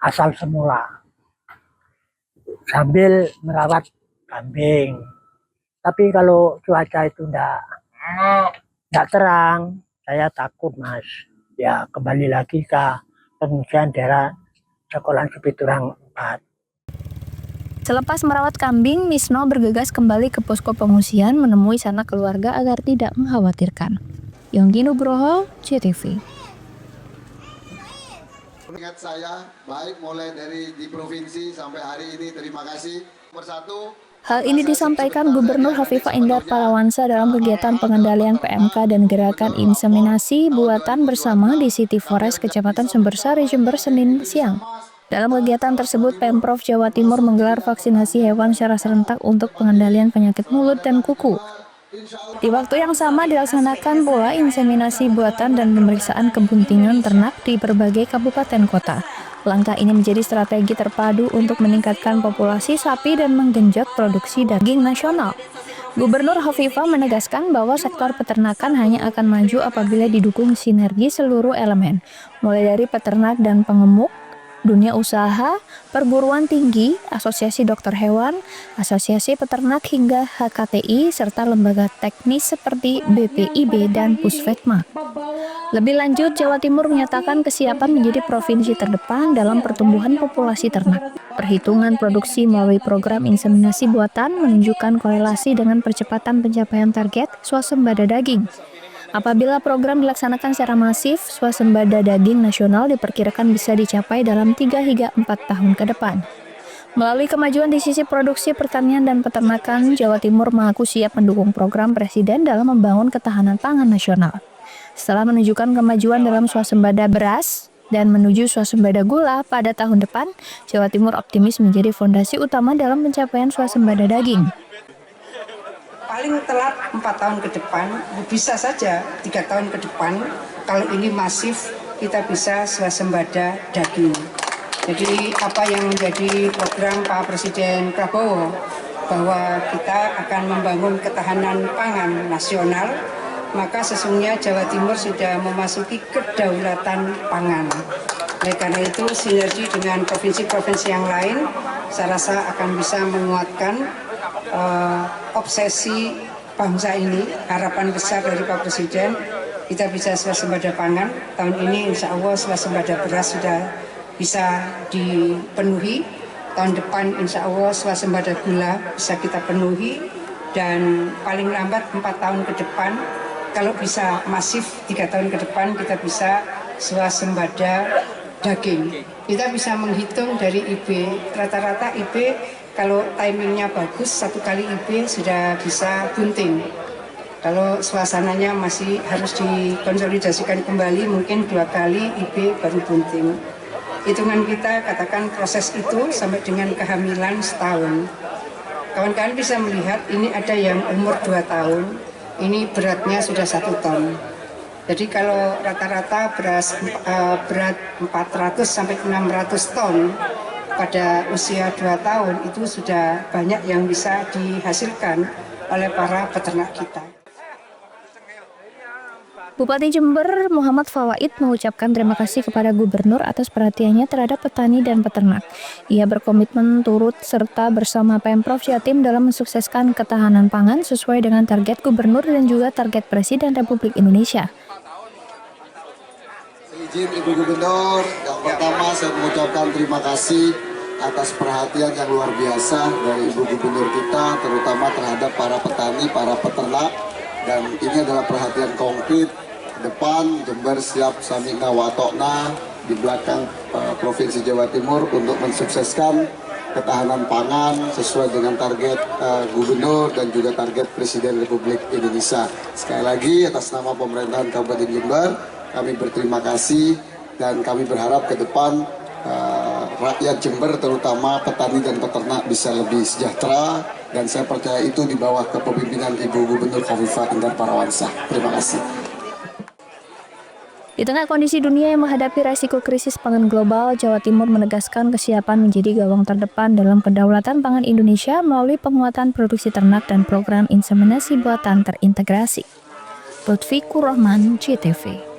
asal semula sambil merawat kambing. Tapi kalau cuaca itu enggak terang, saya takut Mas. Ya kembali lagi ke pengungsian daerah Sekolahan Supit Urang 4. Selepas merawat kambing, Misno bergegas kembali ke posko pengungsian menemui sanak keluarga agar tidak mengkhawatirkan. Yonggi Nugroho, JTV. Ingat saya, baik mulai dari di provinsi sampai hari ini, terima kasih. Persatu, hal ini disampaikan Gubernur Hovifah Indar Parawansa dalam kegiatan pengendalian PMK dan gerakan inseminasi buatan bersama di City Forest Kecamatan Sumbersari, Jember, Senin siang. Dalam kegiatan tersebut, Pemprov Jawa Timur menggelar vaksinasi hewan secara serentak untuk pengendalian penyakit mulut dan kuku. Di waktu yang sama dilaksanakan pula inseminasi buatan dan pemeriksaan kebuntingan ternak di berbagai kabupaten kota. Langkah ini menjadi strategi terpadu untuk meningkatkan populasi sapi dan menggenjot produksi daging nasional. Gubernur Hovifah menegaskan bahwa sektor peternakan hanya akan maju apabila didukung sinergi seluruh elemen, mulai dari peternak dan pengemuk, dunia usaha, perguruan tinggi, asosiasi dokter hewan, asosiasi peternak hingga HKTI, serta lembaga teknis seperti BPIB dan Puskesmas. Lebih lanjut, Jawa Timur menyatakan kesiapan menjadi provinsi terdepan dalam pertumbuhan populasi ternak. Perhitungan produksi melalui program inseminasi buatan menunjukkan korelasi dengan percepatan pencapaian target swasembada daging. Apabila program dilaksanakan secara masif, swasembada daging nasional diperkirakan bisa dicapai dalam 3 hingga 4 tahun ke depan. Melalui kemajuan di sisi produksi pertanian dan peternakan, Jawa Timur mengaku siap mendukung program Presiden dalam membangun ketahanan pangan nasional. Setelah menunjukkan kemajuan dalam swasembada beras dan menuju swasembada gula pada tahun depan, Jawa Timur optimis menjadi fondasi utama dalam pencapaian swasembada daging. Paling telat 4 tahun ke depan, bisa saja 3 tahun ke depan, kalau ini masif kita bisa swasembada daging. Jadi apa yang menjadi program Pak Presiden Prabowo, bahwa kita akan membangun ketahanan pangan nasional, maka sesungguhnya Jawa Timur sudah memasuki kedaulatan pangan. Oleh karena itu sinergi dengan provinsi-provinsi yang lain, saya rasa akan bisa menguatkan obsesi bangsa ini. Harapan besar dari Pak Presiden, kita bisa swasembada pangan. Tahun ini insya Allah swasembada beras sudah bisa dipenuhi. Tahun depan insya Allah swasembada gula bisa kita penuhi. Dan paling lambat 4 tahun ke depan, kalau bisa masif 3 tahun ke depan, kita bisa swasembada daging. Kita bisa menghitung dari IB, rata-rata IB kalau timingnya bagus, 1 kali IB sudah bisa bunting. Kalau suasananya masih harus dikonsolidasikan kembali, mungkin 2 kali IB baru bunting. Hitungan kita katakan proses itu sampai dengan kehamilan setahun. Kawan-kawan bisa melihat ini ada yang umur 2 tahun, ini beratnya sudah 1 ton. Jadi kalau rata-rata berat 400 sampai 600 ton, pada usia 2 tahun itu sudah banyak yang bisa dihasilkan oleh para peternak kita. Bupati Jember Muhammad Fawaid mengucapkan terima kasih kepada Gubernur atas perhatiannya terhadap petani dan peternak. Ia berkomitmen turut serta bersama Pemprov Jatim dalam mensukseskan ketahanan pangan sesuai dengan target Gubernur dan juga target Presiden Republik Indonesia. Izin Ibu Gubernur, yang pertama saya mengucapkan terima kasih atas perhatian yang luar biasa dari Ibu Gubernur kita, terutama terhadap para petani, para peternak, dan ini adalah perhatian konkret. Depan Jember siap samina watokna, di belakang Provinsi Jawa Timur untuk mensukseskan ketahanan pangan sesuai dengan target Gubernur dan juga target Presiden Republik Indonesia. Sekali lagi atas nama pemerintahan Kabupaten Jember, kami berterima kasih dan kami berharap ke depan rakyat Jember terutama petani dan peternak bisa lebih sejahtera, dan saya percaya itu di bawah kepemimpinan Ibu Gubernur Khofifah Indar Parawansa. Terima kasih. Di tengah kondisi dunia yang menghadapi resiko krisis pangan global, Jawa Timur menegaskan kesiapan menjadi gawang terdepan dalam kedaulatan pangan Indonesia melalui penguatan produksi ternak dan program inseminasi buatan terintegrasi. Lutfi Kurrahman, JTV.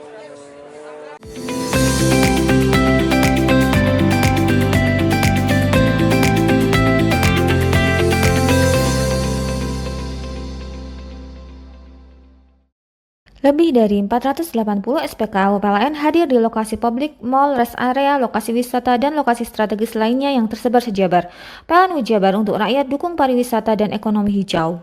Lebih dari 480 SPKL PLN hadir di lokasi publik, mall, rest area, lokasi wisata, dan lokasi strategis lainnya yang tersebar sejabar. PLN Jabar untuk rakyat dukung pariwisata dan ekonomi hijau.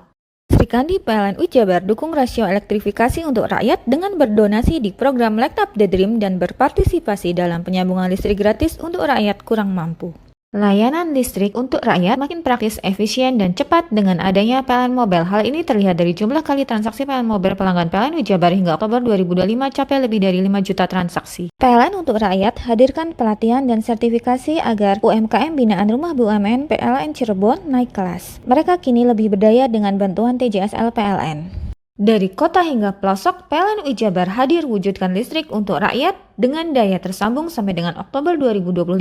Sri Kandi PLN Jabar dukung rasio elektrifikasi untuk rakyat dengan berdonasi di program Light Up the Dream dan berpartisipasi dalam penyambungan listrik gratis untuk rakyat kurang mampu. Layanan listrik untuk rakyat makin praktis, efisien, dan cepat dengan adanya PLN Mobile. Hal ini terlihat dari jumlah kali transaksi PLN Mobile pelanggan PLN Jabar hingga Oktober 2025 capai lebih dari 5 juta transaksi. PLN untuk rakyat hadirkan pelatihan dan sertifikasi agar UMKM binaan Rumah BUMN PLN Cirebon naik kelas. Mereka kini lebih berdaya dengan bantuan TJSL PLN. Dari kota hingga pelosok, PLN Jabar hadir wujudkan listrik untuk rakyat dengan daya tersambung sampai dengan Oktober 2025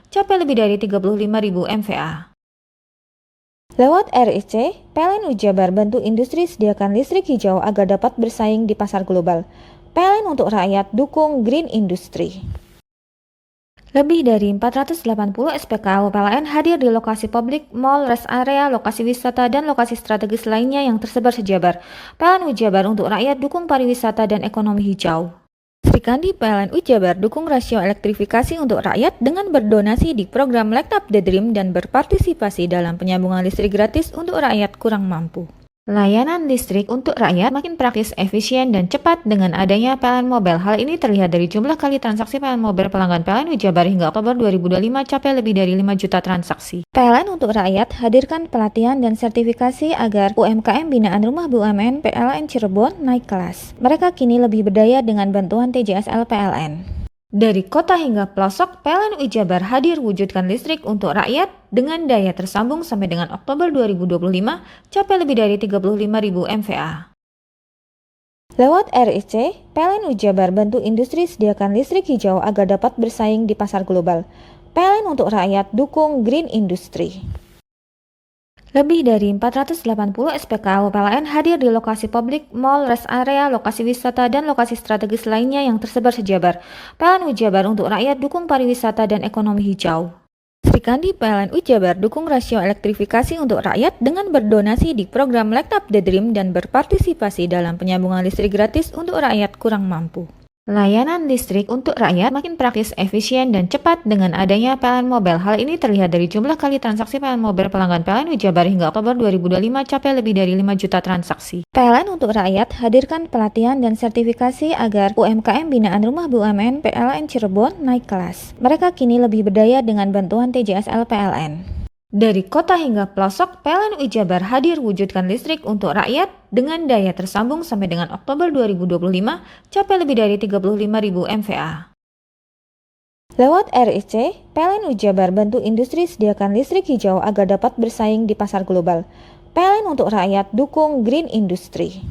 capai lebih dari 35.000 MVA. Lewat RIC, PLN Jabar bantu industri sediakan listrik hijau agar dapat bersaing di pasar global. PLN untuk rakyat dukung Green Industry. Lebih dari 480 SPKL PLN hadir di lokasi publik, mal, rest area, lokasi wisata, dan lokasi strategis lainnya yang tersebar sejabar. PLN Ujabar untuk rakyat dukung pariwisata dan ekonomi hijau. Sri Kandi PLN Ujabar dukung rasio elektrifikasi untuk rakyat dengan berdonasi di program Light Up the Dream dan berpartisipasi dalam penyambungan listrik gratis untuk rakyat kurang mampu. Layanan listrik untuk rakyat makin praktis, efisien, dan cepat dengan adanya PLN Mobile. Hal ini terlihat dari jumlah kali transaksi PLN Mobile pelanggan PLN Ujabar hingga Oktober 2025 capai lebih dari 5 juta transaksi. PLN untuk rakyat hadirkan pelatihan dan sertifikasi agar UMKM binaan Rumah BUMN PLN Cirebon naik kelas. Mereka kini lebih berdaya dengan bantuan TJSL PLN. Dari kota hingga pelosok, PLN Ujabar hadir wujudkan listrik untuk rakyat dengan daya tersambung sampai dengan Oktober 2025 capai lebih dari 35.000 MVA. Lewat RIC, PLN Ujabar bantu industri sediakan listrik hijau agar dapat bersaing di pasar global. PLN untuk rakyat dukung green industry. Lebih dari 480 SPKL PLN hadir di lokasi publik, mal, rest area, lokasi wisata, dan lokasi strategis lainnya yang tersebar sejabar. PLN Ujabar untuk rakyat dukung pariwisata dan ekonomi hijau. Sri Kandi PLN Ujabar dukung rasio elektrifikasi untuk rakyat dengan berdonasi di program Light Up the Dream dan berpartisipasi dalam penyambungan listrik gratis untuk rakyat kurang mampu. Layanan listrik untuk rakyat makin praktis, efisien, dan cepat dengan adanya PLN Mobile. Hal ini terlihat dari jumlah kali transaksi PLN Mobile pelanggan PLN Ujabar hingga Oktober 2025 capai lebih dari 5 juta transaksi. PLN untuk rakyat hadirkan pelatihan dan sertifikasi agar UMKM binaan Rumah BUMN PLN Cirebon naik kelas. Mereka kini lebih berdaya dengan bantuan TJSL PLN. Dari kota hingga pelosok, PLN Ujabar hadir wujudkan listrik untuk rakyat dengan daya tersambung sampai dengan Oktober 2025 capai lebih dari 35.000 MVA. Lewat RIC, PLN Ujabar bantu industri sediakan listrik hijau agar dapat bersaing di pasar global. PLN untuk rakyat dukung green industry.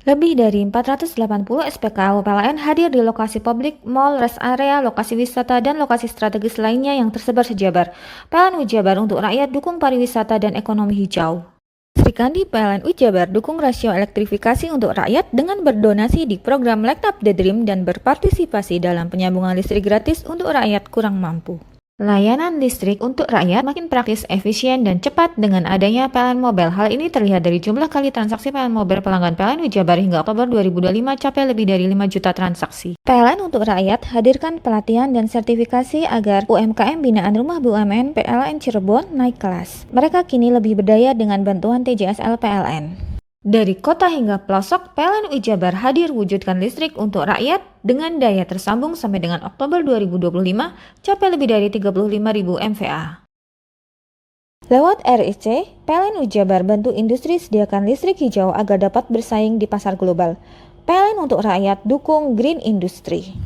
Lebih dari 480 SPKL PLN hadir di lokasi publik, mal, rest area, lokasi wisata, dan lokasi strategis lainnya yang tersebar sejabar. PLN Ujabar untuk rakyat dukung pariwisata dan ekonomi hijau. Sri Kandi PLN Ujabar dukung rasio elektrifikasi untuk rakyat dengan berdonasi di program Light Up the Dream dan berpartisipasi dalam penyambungan listrik gratis untuk rakyat kurang mampu. Layanan listrik untuk rakyat makin praktis, efisien, dan cepat dengan adanya PLN Mobile. Hal ini terlihat dari jumlah kali transaksi PLN Mobile pelanggan PLN Ujabar hingga Oktober 2025 capai lebih dari 5 juta transaksi. PLN untuk rakyat hadirkan pelatihan dan sertifikasi agar UMKM binaan Rumah BUMN PLN Cirebon naik kelas. Mereka kini lebih berdaya dengan bantuan TJSL PLN. Dari kota hingga pelosok, PLN Ujabar hadir wujudkan listrik untuk rakyat dengan daya tersambung sampai dengan Oktober 2025 capai lebih dari 35.000 MVA. Lewat RIC, PLN Ujabar bantu industri sediakan listrik hijau agar dapat bersaing di pasar global. PLN untuk rakyat dukung green industry.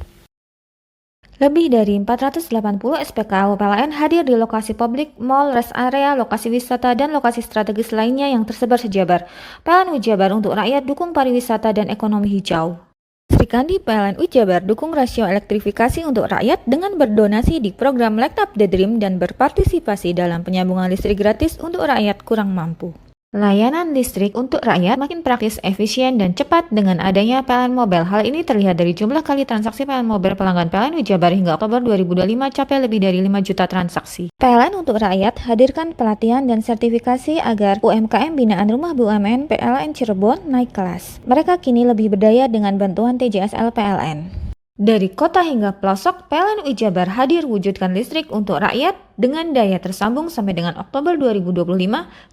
Lebih dari 480 SPKL PLN hadir di lokasi publik, mal, rest area, lokasi wisata, dan lokasi strategis lainnya yang tersebar sejabar. PLN Ujabar untuk rakyat dukung pariwisata dan ekonomi hijau. Sri Kandi PLN Ujabar dukung rasio elektrifikasi untuk rakyat dengan berdonasi di program Light Up the Dream dan berpartisipasi dalam penyambungan listrik gratis untuk rakyat kurang mampu. Layanan listrik untuk rakyat makin praktis, efisien, dan cepat dengan adanya PLN Mobile. Hal ini terlihat dari jumlah kali transaksi PLN Mobile pelanggan PLN Ujabar hingga Oktober 2025 capai lebih dari 5 juta transaksi. PLN untuk rakyat hadirkan pelatihan dan sertifikasi agar UMKM binaan Rumah BUMN PLN Cirebon naik kelas. Mereka kini lebih berdaya dengan bantuan TJSL PLN. Dari kota hingga pelosok, PLN Ujabar hadir wujudkan listrik untuk rakyat dengan daya tersambung sampai dengan Oktober 2025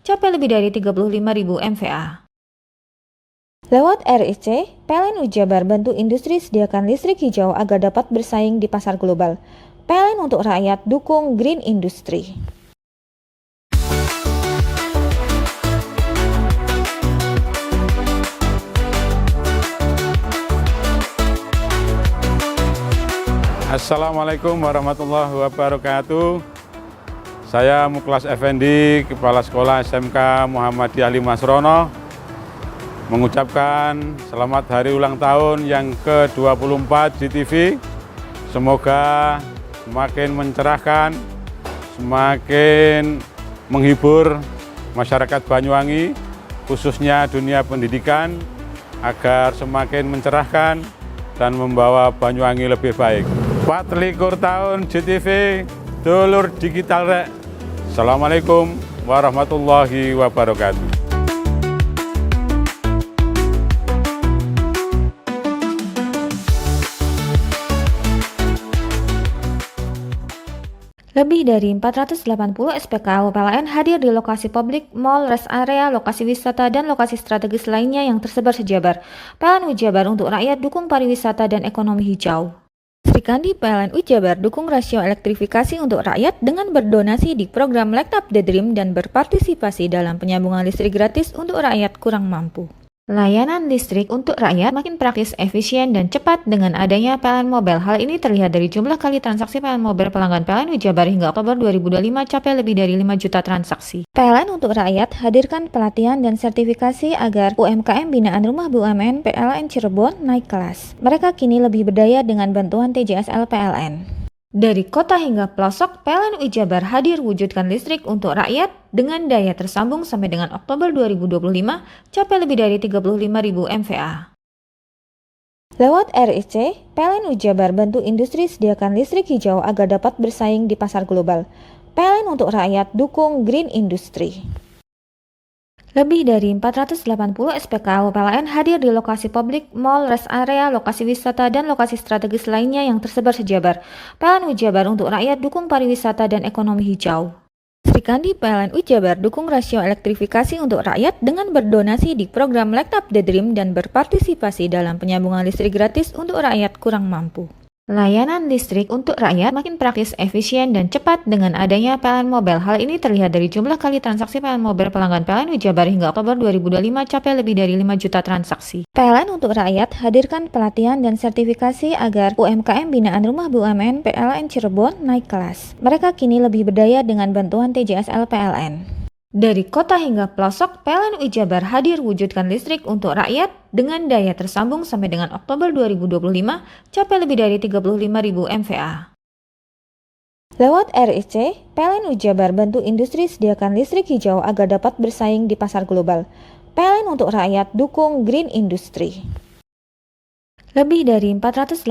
capai lebih dari 35.000 MVA. Lewat RIC, PLN Ujabar bantu industri sediakan listrik hijau agar dapat bersaing di pasar global. PLN untuk rakyat dukung green industry. Assalamualaikum warahmatullahi wabarakatuh. Saya Muklas Effendi, Kepala Sekolah SMK Muhammadiyah 5 Srono, mengucapkan selamat hari ulang tahun yang ke-24 GTV. Semoga semakin mencerahkan, semakin menghibur masyarakat Banyuwangi, khususnya dunia pendidikan, agar semakin mencerahkan dan membawa Banyuwangi lebih baik. 24 tahun JTV, dulur digital rek. Assalamualaikum warahmatullahi wabarakatuh. Lebih dari 480 SPKL PLN hadir di lokasi publik, mall, rest area, lokasi wisata, dan lokasi strategis lainnya yang tersebar sejabar. PLN Ujabar untuk rakyat dukung pariwisata dan ekonomi hijau. Sri Kandi PLN Ujabar dukung rasio elektrifikasi untuk rakyat dengan berdonasi di program Light Up the Dream dan berpartisipasi dalam penyambungan listrik gratis untuk rakyat kurang mampu. Layanan listrik untuk rakyat makin praktis, efisien, dan cepat dengan adanya PLN Mobile. Hal ini terlihat dari jumlah kali transaksi PLN Mobile pelanggan PLN Ujabar hingga Oktober 2025 capai lebih dari 5 juta transaksi. PLN untuk rakyat hadirkan pelatihan dan sertifikasi agar UMKM binaan Rumah BUMN PLN Cirebon naik kelas. Mereka kini lebih berdaya dengan bantuan TJSL PLN. Dari kota hingga pelosok, PLN Ujabar hadir wujudkan listrik untuk rakyat dengan daya tersambung sampai dengan Oktober 2025 capai lebih dari 35.000 MVA. Lewat RIC, PLN Ujabar bantu industri sediakan listrik hijau agar dapat bersaing di pasar global. PLN untuk rakyat dukung green industry. Lebih dari 480 SPKL PLN hadir di lokasi publik, mall, rest area, lokasi wisata, dan lokasi strategis lainnya yang tersebar sejabar. PLN Ujabar untuk rakyat dukung pariwisata dan ekonomi hijau. Sri Kandi PLN Ujabar dukung rasio elektrifikasi untuk rakyat dengan berdonasi di program Light Up the Dream dan berpartisipasi dalam penyambungan listrik gratis untuk rakyat kurang mampu. Layanan listrik untuk rakyat makin praktis, efisien, dan cepat dengan adanya PLN Mobile. Hal ini terlihat dari jumlah kali transaksi PLN Mobile pelanggan PLN Ujabar hingga Oktober 2025 capai lebih dari 5 juta transaksi. PLN untuk rakyat hadirkan pelatihan dan sertifikasi agar UMKM binaan Rumah BUMN PLN Cirebon naik kelas. Mereka kini lebih berdaya dengan bantuan TJSL PLN. Dari kota hingga pelosok, PLN Ujabar hadir wujudkan listrik untuk rakyat dengan daya tersambung sampai dengan Oktober 2025 capai lebih dari 35.000 MVA. Lewat RIC, PLN Ujabar bantu industri sediakan listrik hijau agar dapat bersaing di pasar global. PLN untuk rakyat dukung green industry. Lebih dari 480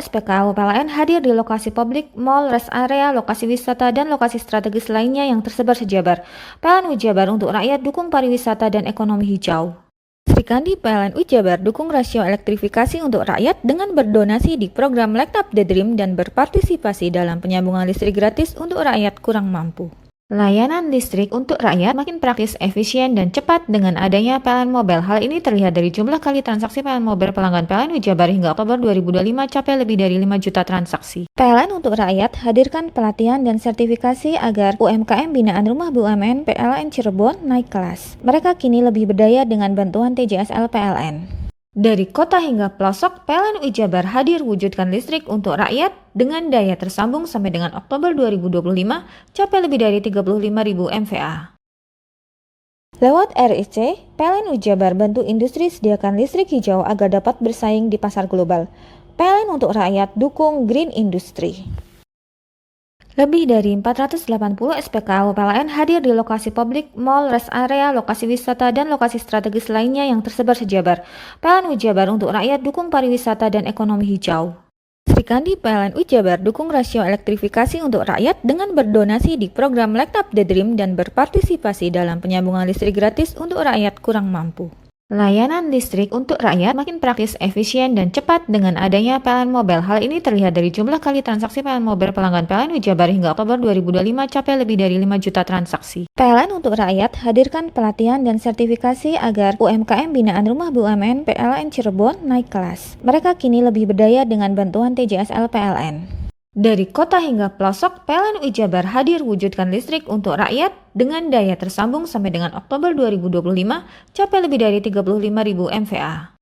SPKL PLN hadir di lokasi publik, mall, rest area, lokasi wisata, dan lokasi strategis lainnya yang tersebar sejabar. PLN Ujabar untuk rakyat dukung pariwisata dan ekonomi hijau. Sri Kandi PLN Ujabar dukung rasio elektrifikasi untuk rakyat dengan berdonasi di program Light Up the Dream dan berpartisipasi dalam penyambungan listrik gratis untuk rakyat kurang mampu. Layanan listrik untuk rakyat makin praktis, efisien, dan cepat dengan adanya PLN Mobile. Hal ini terlihat dari jumlah kali transaksi PLN Mobile pelanggan PLN Ujabar hingga Oktober 2025 capai lebih dari 5 juta transaksi. PLN untuk rakyat hadirkan pelatihan dan sertifikasi agar UMKM binaan Rumah BUMN PLN Cirebon naik kelas. Mereka kini lebih berdaya dengan bantuan TJSL PLN. Dari kota hingga pelosok, PLN Ujabar hadir wujudkan listrik untuk rakyat dengan daya tersambung sampai dengan Oktober 2025 capai lebih dari 35.000 MVA. Lewat RIC, PLN Ujabar bantu industri sediakan listrik hijau agar dapat bersaing di pasar global. PLN untuk rakyat dukung green industry. Lebih dari 480 SPKL PLN hadir di lokasi publik, mall, rest area, lokasi wisata, dan lokasi strategis lainnya yang tersebar sejabar. PLN Ujabar untuk rakyat dukung pariwisata dan ekonomi hijau. Sri Kandi PLN Ujabar dukung rasio elektrifikasi untuk rakyat dengan berdonasi di program Light Up the Dream dan berpartisipasi dalam penyambungan listrik gratis untuk rakyat kurang mampu. Layanan listrik untuk rakyat makin praktis, efisien, dan cepat dengan adanya PLN Mobile. Hal ini terlihat dari jumlah kali transaksi PLN Mobile pelanggan PLN Ujabar hingga Oktober 2025 capai lebih dari 5 juta transaksi. PLN untuk rakyat hadirkan pelatihan dan sertifikasi agar UMKM binaan Rumah BUMN PLN Cirebon naik kelas. Mereka kini lebih berdaya dengan bantuan TJSL PLN. Dari kota hingga pelosok, PLN Ujabar hadir wujudkan listrik untuk rakyat dengan daya tersambung sampai dengan Oktober 2025 capai lebih dari 35.000 MVA.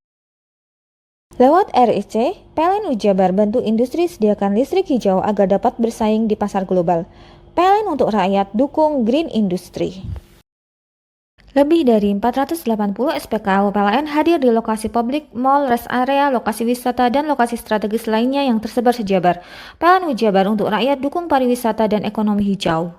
Lewat RIC, PLN Ujabar bantu industri sediakan listrik hijau agar dapat bersaing di pasar global. PLN untuk rakyat dukung green industry. Lebih dari 480 SPKL PLN hadir di lokasi publik, mall, rest area, lokasi wisata, dan lokasi strategis lainnya yang tersebar sejabar. PLN Ujabar untuk rakyat dukung pariwisata dan ekonomi hijau.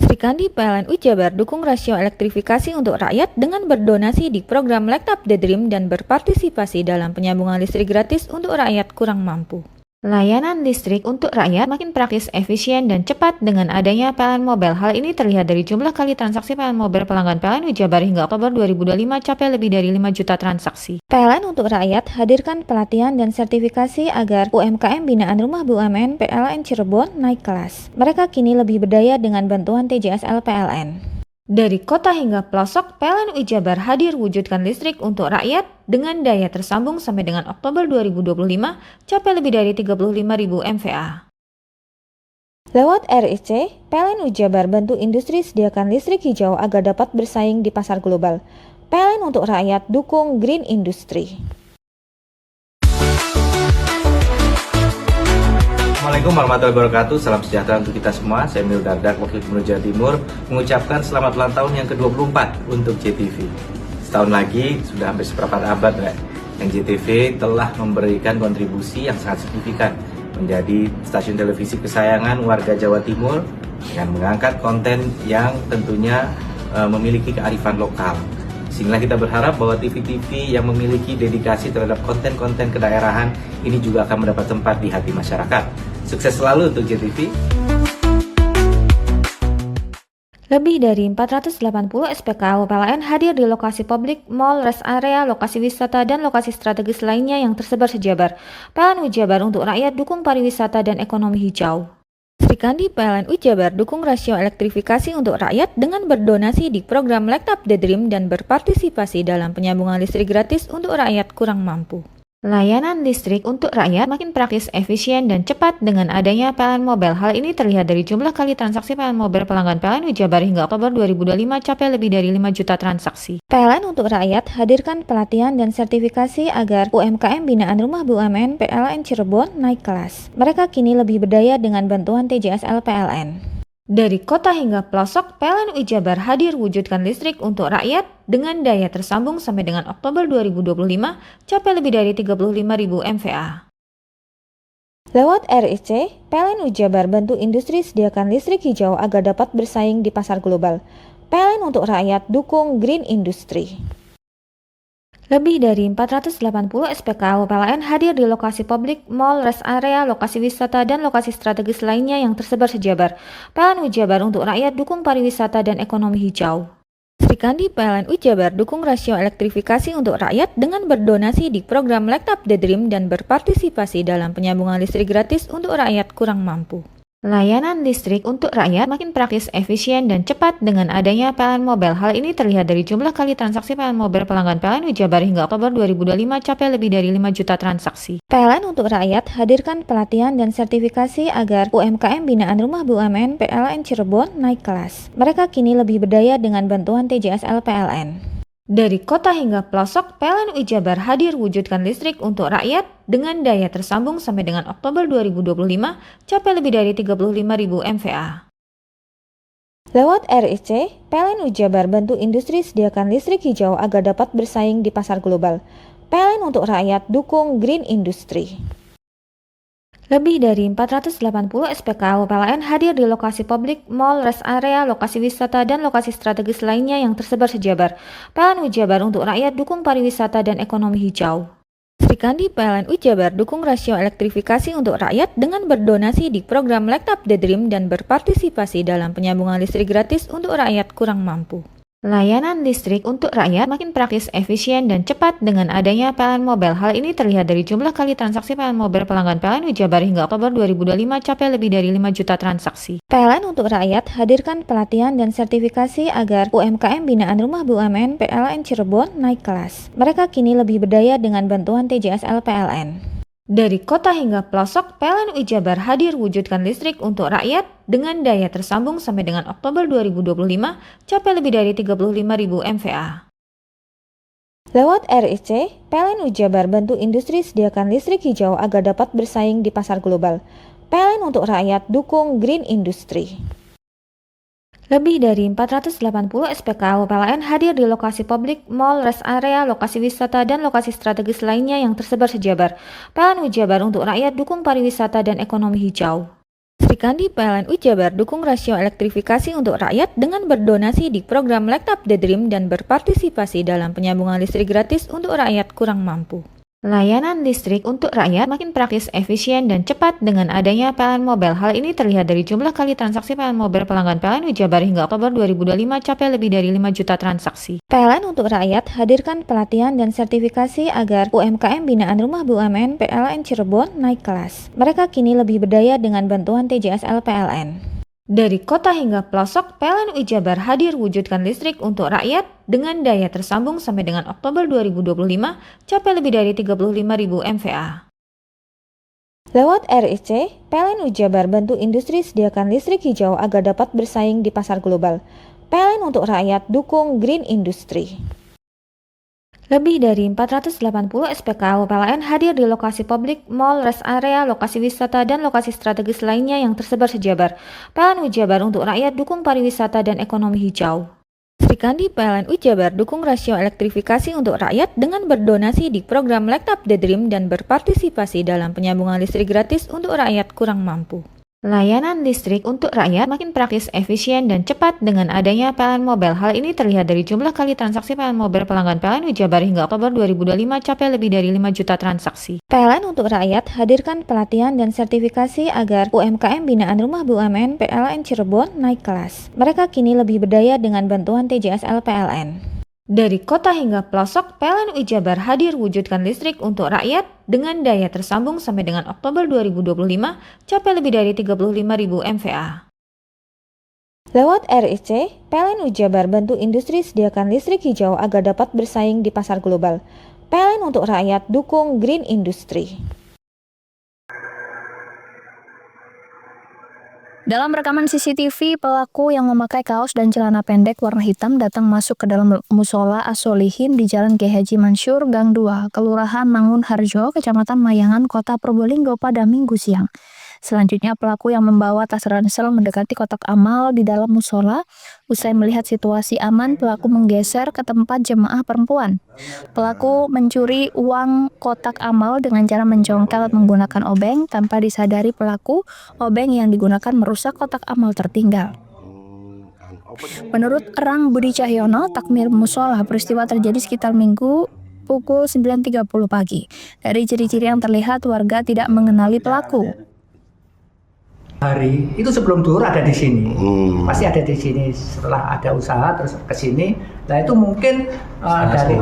Sri Kandi PLN Ujabar dukung rasio elektrifikasi untuk rakyat dengan berdonasi di program Light Up the Dream dan berpartisipasi dalam penyambungan listrik gratis untuk rakyat kurang mampu. Layanan listrik untuk rakyat makin praktis, efisien, dan cepat dengan adanya PLN Mobile. Hal ini terlihat dari jumlah kali transaksi PLN Mobile pelanggan PLN Wijabar hingga Oktober 2025 capai lebih dari 5 juta transaksi. PLN untuk rakyat hadirkan pelatihan dan sertifikasi agar UMKM binaan Rumah BUMN PLN Cirebon naik kelas. Mereka kini lebih berdaya dengan bantuan TJSL PLN. Dari kota hingga pelosok, PLN Wijabar hadir wujudkan listrik untuk rakyat dengan daya tersambung sampai dengan Oktober 2025 capai lebih dari 35.000 MVA. Lewat RIC, PLN Wijabar bantu industri sediakan listrik hijau agar dapat bersaing di pasar global. PLN untuk rakyat dukung Green Industry. Assalamualaikum warahmatullahi wabarakatuh. Salam sejahtera untuk kita semua. Saya Emil Dardak, Wakil Gubernur Jawa Timur, mengucapkan selamat ulang tahun yang ke-24 untuk JTV. Setahun lagi, sudah hampir seperempat abad, yang JTV telah memberikan kontribusi yang sangat signifikan menjadi stasiun televisi kesayangan warga Jawa Timur dengan mengangkat konten yang tentunya memiliki kearifan lokal. Sehingga kita berharap bahwa TV-TV yang memiliki dedikasi terhadap konten-konten kedaerahan ini juga akan mendapat tempat di hati masyarakat. Sukses selalu untuk JTV. Lebih dari 480 SPKL PLN hadir di lokasi publik, mall, rest area, lokasi wisata, dan lokasi strategis lainnya yang tersebar sejabar. PLN Wijabar untuk rakyat dukung pariwisata dan ekonomi hijau. Sri Kandi PLN Wijabar dukung rasio elektrifikasi untuk rakyat dengan berdonasi di program Light Up the Dream dan berpartisipasi dalam penyambungan listrik gratis untuk rakyat kurang mampu. Layanan listrik untuk rakyat makin praktis, efisien, dan cepat dengan adanya PLN Mobile. Hal ini terlihat dari jumlah kali transaksi PLN Mobile pelanggan PLN Wijabar hingga Oktober 2025 capai lebih dari 5 juta transaksi. PLN untuk rakyat hadirkan pelatihan dan sertifikasi agar UMKM binaan Rumah BUMN PLN Cirebon naik kelas. Mereka kini lebih berdaya dengan bantuan TJSL PLN. Dari kota hingga pelosok, PLN Wijabar hadir wujudkan listrik untuk rakyat dengan daya tersambung sampai dengan Oktober 2025 capai lebih dari 35.000 MVA. Lewat RIC, PLN Wijabar bantu industri sediakan listrik hijau agar dapat bersaing di pasar global. PLN untuk rakyat dukung Green Industry. Lebih dari 480 SPKL PLN hadir di lokasi publik, mall, rest area, lokasi wisata, dan lokasi strategis lainnya yang tersebar sejabar. PLN Wijabar untuk rakyat dukung pariwisata dan ekonomi hijau. Sri Kandi PLN Wijabar dukung rasio elektrifikasi untuk rakyat dengan berdonasi di program Light Up the Dream dan berpartisipasi dalam penyambungan listrik gratis untuk rakyat kurang mampu. Layanan listrik untuk rakyat makin praktis, efisien, dan cepat dengan adanya PLN Mobile. Hal ini terlihat dari jumlah kali transaksi PLN Mobile pelanggan PLN Wijabar hingga Oktober 2025 capai lebih dari 5 juta transaksi. PLN untuk rakyat hadirkan pelatihan dan sertifikasi agar UMKM binaan Rumah BUMN PLN Cirebon naik kelas. Mereka kini lebih berdaya dengan bantuan TJSL PLN. Dari kota hingga pelosok, PLN Wijabar hadir wujudkan listrik untuk rakyat dengan daya tersambung sampai dengan Oktober 2025 capai lebih dari 35.000 MVA. Lewat RIC, PLN Wijabar bantu industri sediakan listrik hijau agar dapat bersaing di pasar global. PLN untuk rakyat dukung Green Industry. Lebih dari 480 SPKL PLN hadir di lokasi publik, mall, rest area, lokasi wisata, dan lokasi strategis lainnya yang tersebar sejabar. PLN Wijabar untuk rakyat dukung pariwisata dan ekonomi hijau. Sri Kandi PLN Wijabar dukung rasio elektrifikasi untuk rakyat dengan berdonasi di program Light Up the Dream dan berpartisipasi dalam penyambungan listrik gratis untuk rakyat kurang mampu. Layanan listrik untuk rakyat makin praktis, efisien, dan cepat dengan adanya PLN Mobile. Hal ini terlihat dari jumlah kali transaksi PLN Mobile pelanggan PLN Wijabar hingga Oktober 2025 capai lebih dari 5 juta transaksi. PLN untuk rakyat hadirkan pelatihan dan sertifikasi agar UMKM binaan Rumah BUMN PLN Cirebon naik kelas. Mereka kini lebih berdaya dengan bantuan TJSL PLN. Dari kota hingga pelosok, PLN Wijabar hadir wujudkan listrik untuk rakyat dengan daya tersambung sampai dengan Oktober 2025 capai lebih dari 35.000 MVA. Lewat RIC, PLN Wijabar bantu industri sediakan listrik hijau agar dapat bersaing di pasar global. PLN untuk rakyat dukung Green Industry. Lebih dari 480 SPKL PLN hadir di lokasi publik, mall, rest area, lokasi wisata, dan lokasi strategis lainnya yang tersebar sejabar. PLN Wijabar untuk rakyat dukung pariwisata dan ekonomi hijau. Sri Kandi PLN Wijabar dukung rasio elektrifikasi untuk rakyat dengan berdonasi di program Light Up the Dream dan berpartisipasi dalam penyambungan listrik gratis untuk rakyat kurang mampu. Layanan listrik untuk rakyat makin praktis, efisien, dan cepat dengan adanya PLN Mobile. Hal ini terlihat dari jumlah kali transaksi PLN Mobile pelanggan PLN Jabar hingga Oktober 2025 capai lebih dari 5 juta transaksi. PLN untuk rakyat hadirkan pelatihan dan sertifikasi agar UMKM binaan Rumah BUMN PLN Cirebon naik kelas. Mereka kini lebih berdaya dengan bantuan TJSL PLN. Dari kota hingga pelosok, PLN Jabar hadir wujudkan listrik untuk rakyat dengan daya tersambung sampai dengan Oktober 2025 capai lebih dari 35.000 MVA. Lewat RIC, PLN Jabar bantu industri sediakan listrik hijau agar dapat bersaing di pasar global. PLN untuk rakyat dukung green industry. Lebih dari 480 SPKL PLN hadir di lokasi publik, mall, rest area, lokasi wisata, dan lokasi strategis lainnya yang tersebar sejabar. PLN Jabar untuk rakyat dukung pariwisata dan ekonomi hijau. Sri Kandi PLN Jabar dukung rasio elektrifikasi untuk rakyat dengan berdonasi di program Light Up the Dream dan berpartisipasi dalam penyambungan listrik gratis untuk rakyat kurang mampu. Layanan listrik untuk rakyat makin praktis, efisien, dan cepat dengan adanya PLN Mobile. Hal ini terlihat dari jumlah kali transaksi PLN Mobile pelanggan PLN Jabar hingga Oktober 2025 capai lebih dari 5 juta transaksi. PLN untuk rakyat hadirkan pelatihan dan sertifikasi agar UMKM binaan Rumah BUMN PLN Cirebon naik kelas. Mereka kini lebih berdaya dengan bantuan TJSL PLN. Dari kota hingga pelosok, PLN Jabar hadir wujudkan listrik untuk rakyat dengan daya tersambung sampai dengan Oktober 2025 capai lebih dari 35.000 MVA. Lewat RIC, PLN Jabar bantu industri sediakan listrik hijau agar dapat bersaing di pasar global. PLN untuk rakyat dukung green industry. Dalam rekaman CCTV, pelaku yang memakai kaos dan celana pendek warna hitam datang masuk ke dalam musola As-Solihin di Jalan Kiai Haji Mansur, Gang 2, Kelurahan Mangunharjo, Kecamatan Mayangan, Kota Probolinggo pada Minggu siang. Selanjutnya, pelaku yang membawa tas ransel mendekati kotak amal di dalam musola. Usai melihat situasi aman, pelaku menggeser ke tempat jemaah perempuan. Pelaku mencuri uang kotak amal dengan cara mencongkel menggunakan obeng. Tanpa disadari pelaku, obeng yang digunakan merusak kotak amal tertinggal. Menurut Erang Budi Cahyono, takmir musola, peristiwa terjadi sekitar Minggu pukul 9.30 pagi. Dari ciri-ciri yang terlihat, warga tidak mengenali pelaku. Hari itu sebelum duhur ada di sini, pasti ada di sini. Setelah ada usaha terus ke sini. Nah itu mungkin dari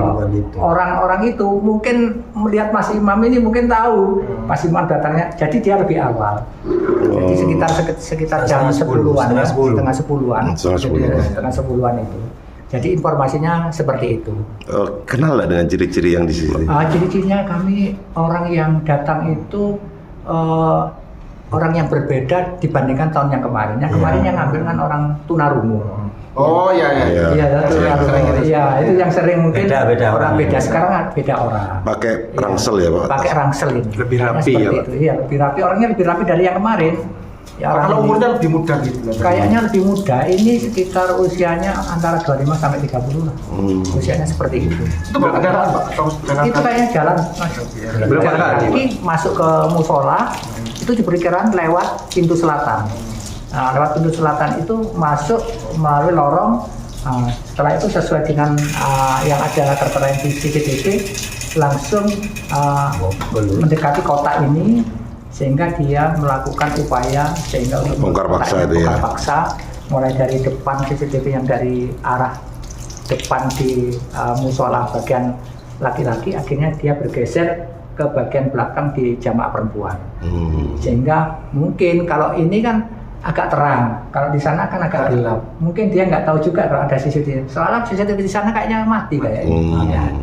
orang-orang itu mungkin melihat Mas Imam ini mungkin tahu Mas Imam datangnya. Jadi dia lebih awal. Jadi sekitar jam 10-an, setengah 10-an itu. Jadi informasinya seperti itu. Oh, kenal nggak dengan ciri-ciri yang di sini? Ciri-cirinya kami orang yang datang itu orang yang berbeda dibandingkan tahun yang kemarin. Yang kemarin yang ngambil kan orang tunarungu. Oh iya. Iya, itu yang sering mungkin beda orang beda. Sekarang beda orang. Pakai rangsel ya Pak? Pakai rangsel ini. Lebih rapi ya Pak? Iya, lebih rapi. Orangnya lebih rapi dari yang kemarin. Ya, kalau umurnya lebih muda gitu? Kayaknya lebih muda. Ini sekitar usianya antara 25 sampai 30 lah. Usianya seperti itu. Itu kendaraan Pak? Itu kayaknya jalan masuk. Lagi masuk ke musola. Itu diperkirakan lewat pintu selatan. Nah, lewat pintu selatan itu masuk melalui lorong. Setelah itu sesuai dengan yang ada tertera di CCTV, langsung mendekati kotak ini sehingga dia melakukan upaya sehingga untuk bongkar paksa itu ya. Mulai dari depan CCTV yang dari arah depan di musola bagian laki-laki, akhirnya dia bergeser ke bagian belakang di jamaah perempuan. Sehingga mungkin kalau ini kan agak terang, kalau di sana kan agak gelap. Mungkin dia nggak tahu juga kalau ada CCTV. Soalnya CCTV di sana kayaknya mati kayaknya.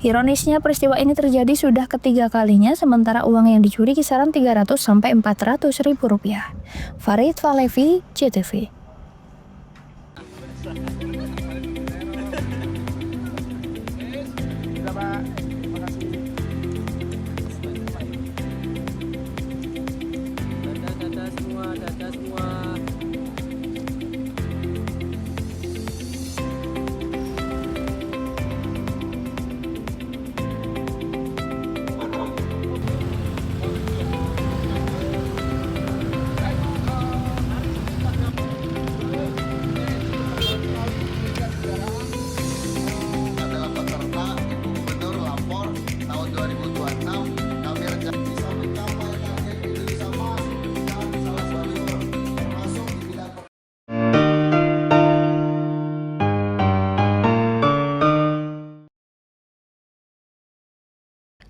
Ironisnya, peristiwa ini terjadi sudah ketiga kalinya, sementara uang yang dicuri kisaran 300 sampai 400 ribu rupiah. Farid Falevi, JTV.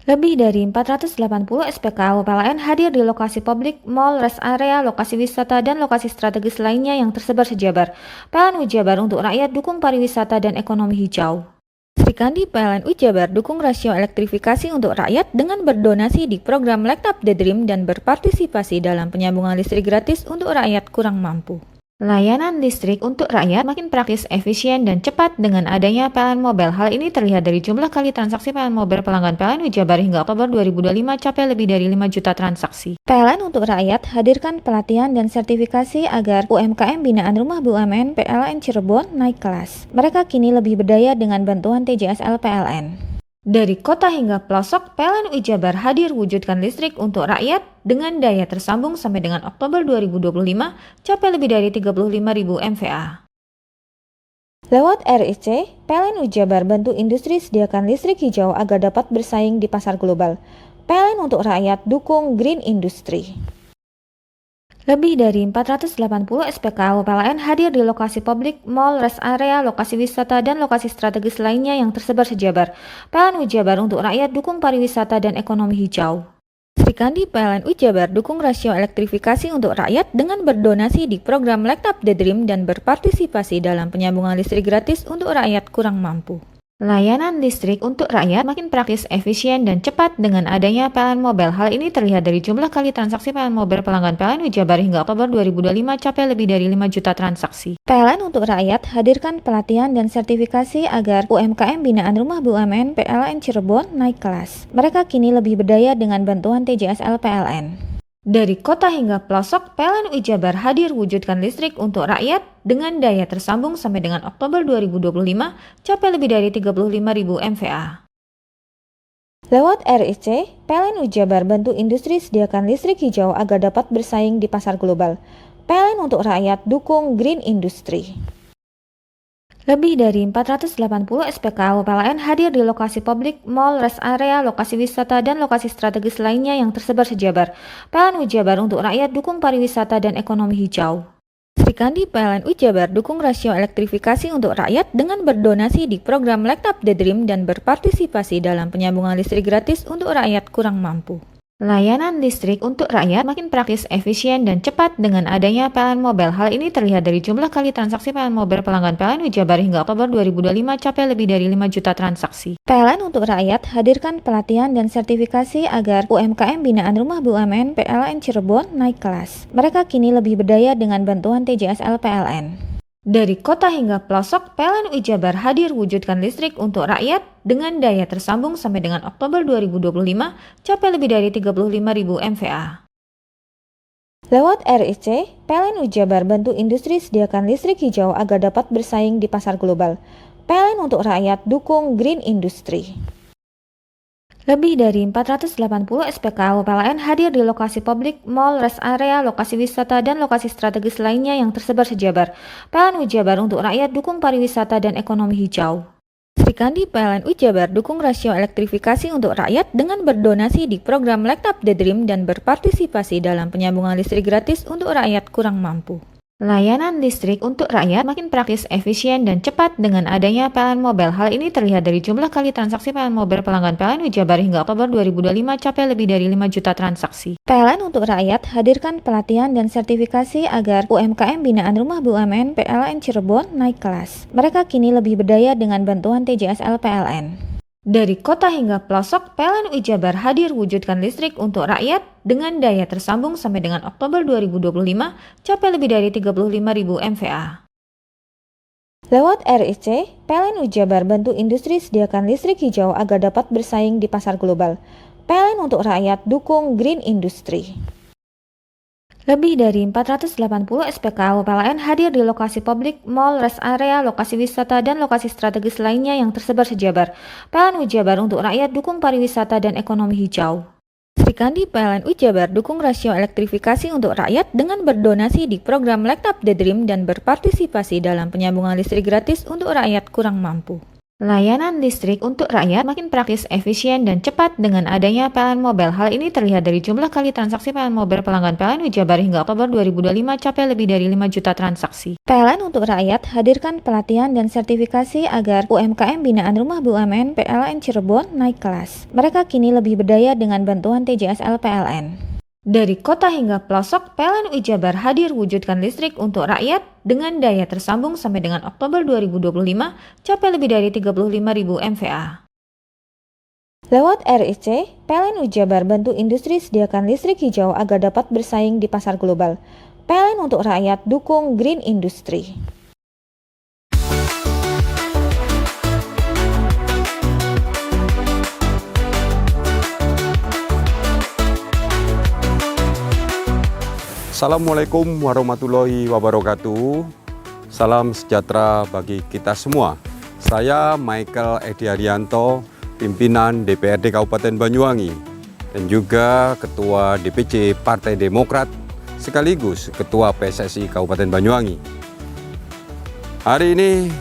Lebih dari 480 SPKL PLN hadir di lokasi publik, mal, rest area, lokasi wisata, dan lokasi strategis lainnya yang tersebar sejabar. PLN Jabar untuk rakyat dukung pariwisata dan ekonomi hijau. Sri Kandi PLN Jabar dukung rasio elektrifikasi untuk rakyat dengan berdonasi di program Light Up the Dream dan berpartisipasi dalam penyambungan listrik gratis untuk rakyat kurang mampu. Layanan listrik untuk rakyat makin praktis, efisien, dan cepat dengan adanya PLN Mobile. Hal ini terlihat dari jumlah kali transaksi PLN Mobile pelanggan PLN Jabar hingga Oktober 2025 capai lebih dari 5 juta transaksi. PLN untuk rakyat hadirkan pelatihan dan sertifikasi agar UMKM binaan Rumah BUMN PLN Cirebon naik kelas. Mereka kini lebih berdaya dengan bantuan TJSL PLN. Dari kota hingga pelosok, PLN Jabar hadir wujudkan listrik untuk rakyat dengan daya tersambung sampai dengan Oktober 2025 capai lebih dari 35.000 MVA. Lewat RIC, PLN Jabar bantu industri sediakan listrik hijau agar dapat bersaing di pasar global. PLN untuk rakyat dukung green industry. Lebih dari 480 SPKL PLN hadir di lokasi publik, mal, rest area, lokasi wisata, dan lokasi strategis lainnya yang tersebar sejabar. PLN Jabar untuk rakyat dukung pariwisata dan ekonomi hijau. Sri Kandi PLN Jabar dukung rasio elektrifikasi untuk rakyat dengan berdonasi di program Light Up the Dream dan berpartisipasi dalam penyambungan listrik gratis untuk rakyat kurang mampu. Layanan listrik untuk rakyat makin praktis, efisien, dan cepat dengan adanya PLN Mobile. Hal ini terlihat dari jumlah kali transaksi PLN Mobile pelanggan PLN Jabar hingga Oktober 2025 capai lebih dari 5 juta transaksi. PLN untuk rakyat hadirkan pelatihan dan sertifikasi agar UMKM binaan Rumah BUMN PLN Cirebon naik kelas. Mereka kini lebih berdaya dengan bantuan TJSL PLN. Dari kota hingga pelosok, PLN Jabar hadir wujudkan listrik untuk rakyat dengan daya tersambung sampai dengan Oktober 2025 capai lebih dari 35.000 MVA. Lewat RIC, PLN Jabar bantu industri sediakan listrik hijau agar dapat bersaing di pasar global. PLN untuk rakyat dukung green industry. Lebih dari 480 SPKL PLN hadir di lokasi publik, mal, rest area, lokasi wisata, dan lokasi strategis lainnya yang tersebar sejabar. PLN Jabar untuk rakyat dukung pariwisata dan ekonomi hijau. Sri Kandi PLN Jabar dukung rasio elektrifikasi untuk rakyat dengan berdonasi di program Light Up the Dream dan berpartisipasi dalam penyambungan listrik gratis untuk rakyat kurang mampu. Layanan listrik untuk rakyat makin praktis, efisien, dan cepat dengan adanya PLN Mobile. Hal ini terlihat dari jumlah kali transaksi PLN Mobile pelanggan PLN Jabar hingga Oktober 2025 capai lebih dari 5 juta transaksi. PLN untuk rakyat hadirkan pelatihan dan sertifikasi agar UMKM binaan Rumah BUMN PLN Cirebon naik kelas. Mereka kini lebih berdaya dengan bantuan TJSL PLN. Dari kota hingga pelosok, PLN Jabar hadir wujudkan listrik untuk rakyat dengan daya tersambung sampai dengan Oktober 2025 capai lebih dari 35.000 MVA. Lewat RIC, PLN Jabar bantu industri sediakan listrik hijau agar dapat bersaing di pasar global. PLN untuk rakyat dukung green industry. Lebih dari 480 SPKL PLN hadir di lokasi publik, mal, rest area, lokasi wisata, dan lokasi strategis lainnya yang tersebar sejabar. PLN Jabar untuk rakyat dukung pariwisata dan ekonomi hijau. Sri Kandi PLN Jabar dukung rasio elektrifikasi untuk rakyat dengan berdonasi di program Light Up the Dream dan berpartisipasi dalam penyambungan listrik gratis untuk rakyat kurang mampu. Layanan listrik untuk rakyat makin praktis, efisien, dan cepat dengan adanya PLN Mobile. Hal ini terlihat dari jumlah kali transaksi PLN Mobile pelanggan PLN Jabar hingga Oktober 2025 capai lebih dari 5 juta transaksi. PLN untuk rakyat hadirkan pelatihan dan sertifikasi agar UMKM binaan Rumah BUMN PLN Cirebon naik kelas. Mereka kini lebih berdaya dengan bantuan TJSL PLN. Dari kota hingga pelosok, PLN Jabar hadir wujudkan listrik untuk rakyat dengan daya tersambung sampai dengan Oktober 2025 capai lebih dari 35.000 MVA. Lewat RIC, PLN Jabar bantu industri sediakan listrik hijau agar dapat bersaing di pasar global. PLN untuk rakyat dukung green industry. Lebih dari 480 SPKL PLN hadir di lokasi publik, mal, rest area, lokasi wisata, dan lokasi strategis lainnya yang tersebar sejabar. PLN Jabar untuk rakyat dukung pariwisata dan ekonomi hijau. Sri Kandi PLN Jabar dukung rasio elektrifikasi untuk rakyat dengan berdonasi di program Light Up the Dream dan berpartisipasi dalam penyambungan listrik gratis untuk rakyat kurang mampu. Layanan listrik untuk rakyat makin praktis, efisien, dan cepat dengan adanya PLN Mobile. Hal ini terlihat dari jumlah kali transaksi PLN Mobile pelanggan PLN Wijabar hingga Oktober 2025 capai lebih dari 5 juta transaksi. PLN untuk rakyat hadirkan pelatihan dan sertifikasi agar UMKM binaan Rumah BUMN PLN Cirebon naik kelas. Mereka kini lebih berdaya dengan bantuan TJSL PLN. Dari kota hingga pelosok, PLN Wijabar hadir wujudkan listrik untuk rakyat dengan daya tersambung sampai dengan Oktober 2025 capai lebih dari 35.000 MVA. Lewat RIC, PLN Wijabar bantu industri sediakan listrik hijau agar dapat bersaing di pasar global. PLN untuk rakyat dukung Green Industry. Assalamualaikum warahmatullahi wabarakatuh. Salam sejahtera bagi kita semua. Saya Michael Edi Haryanto, pimpinan DPRD Kabupaten Banyuwangi dan juga Ketua DPC Partai Demokrat sekaligus Ketua PSSI Kabupaten Banyuwangi. Hari ini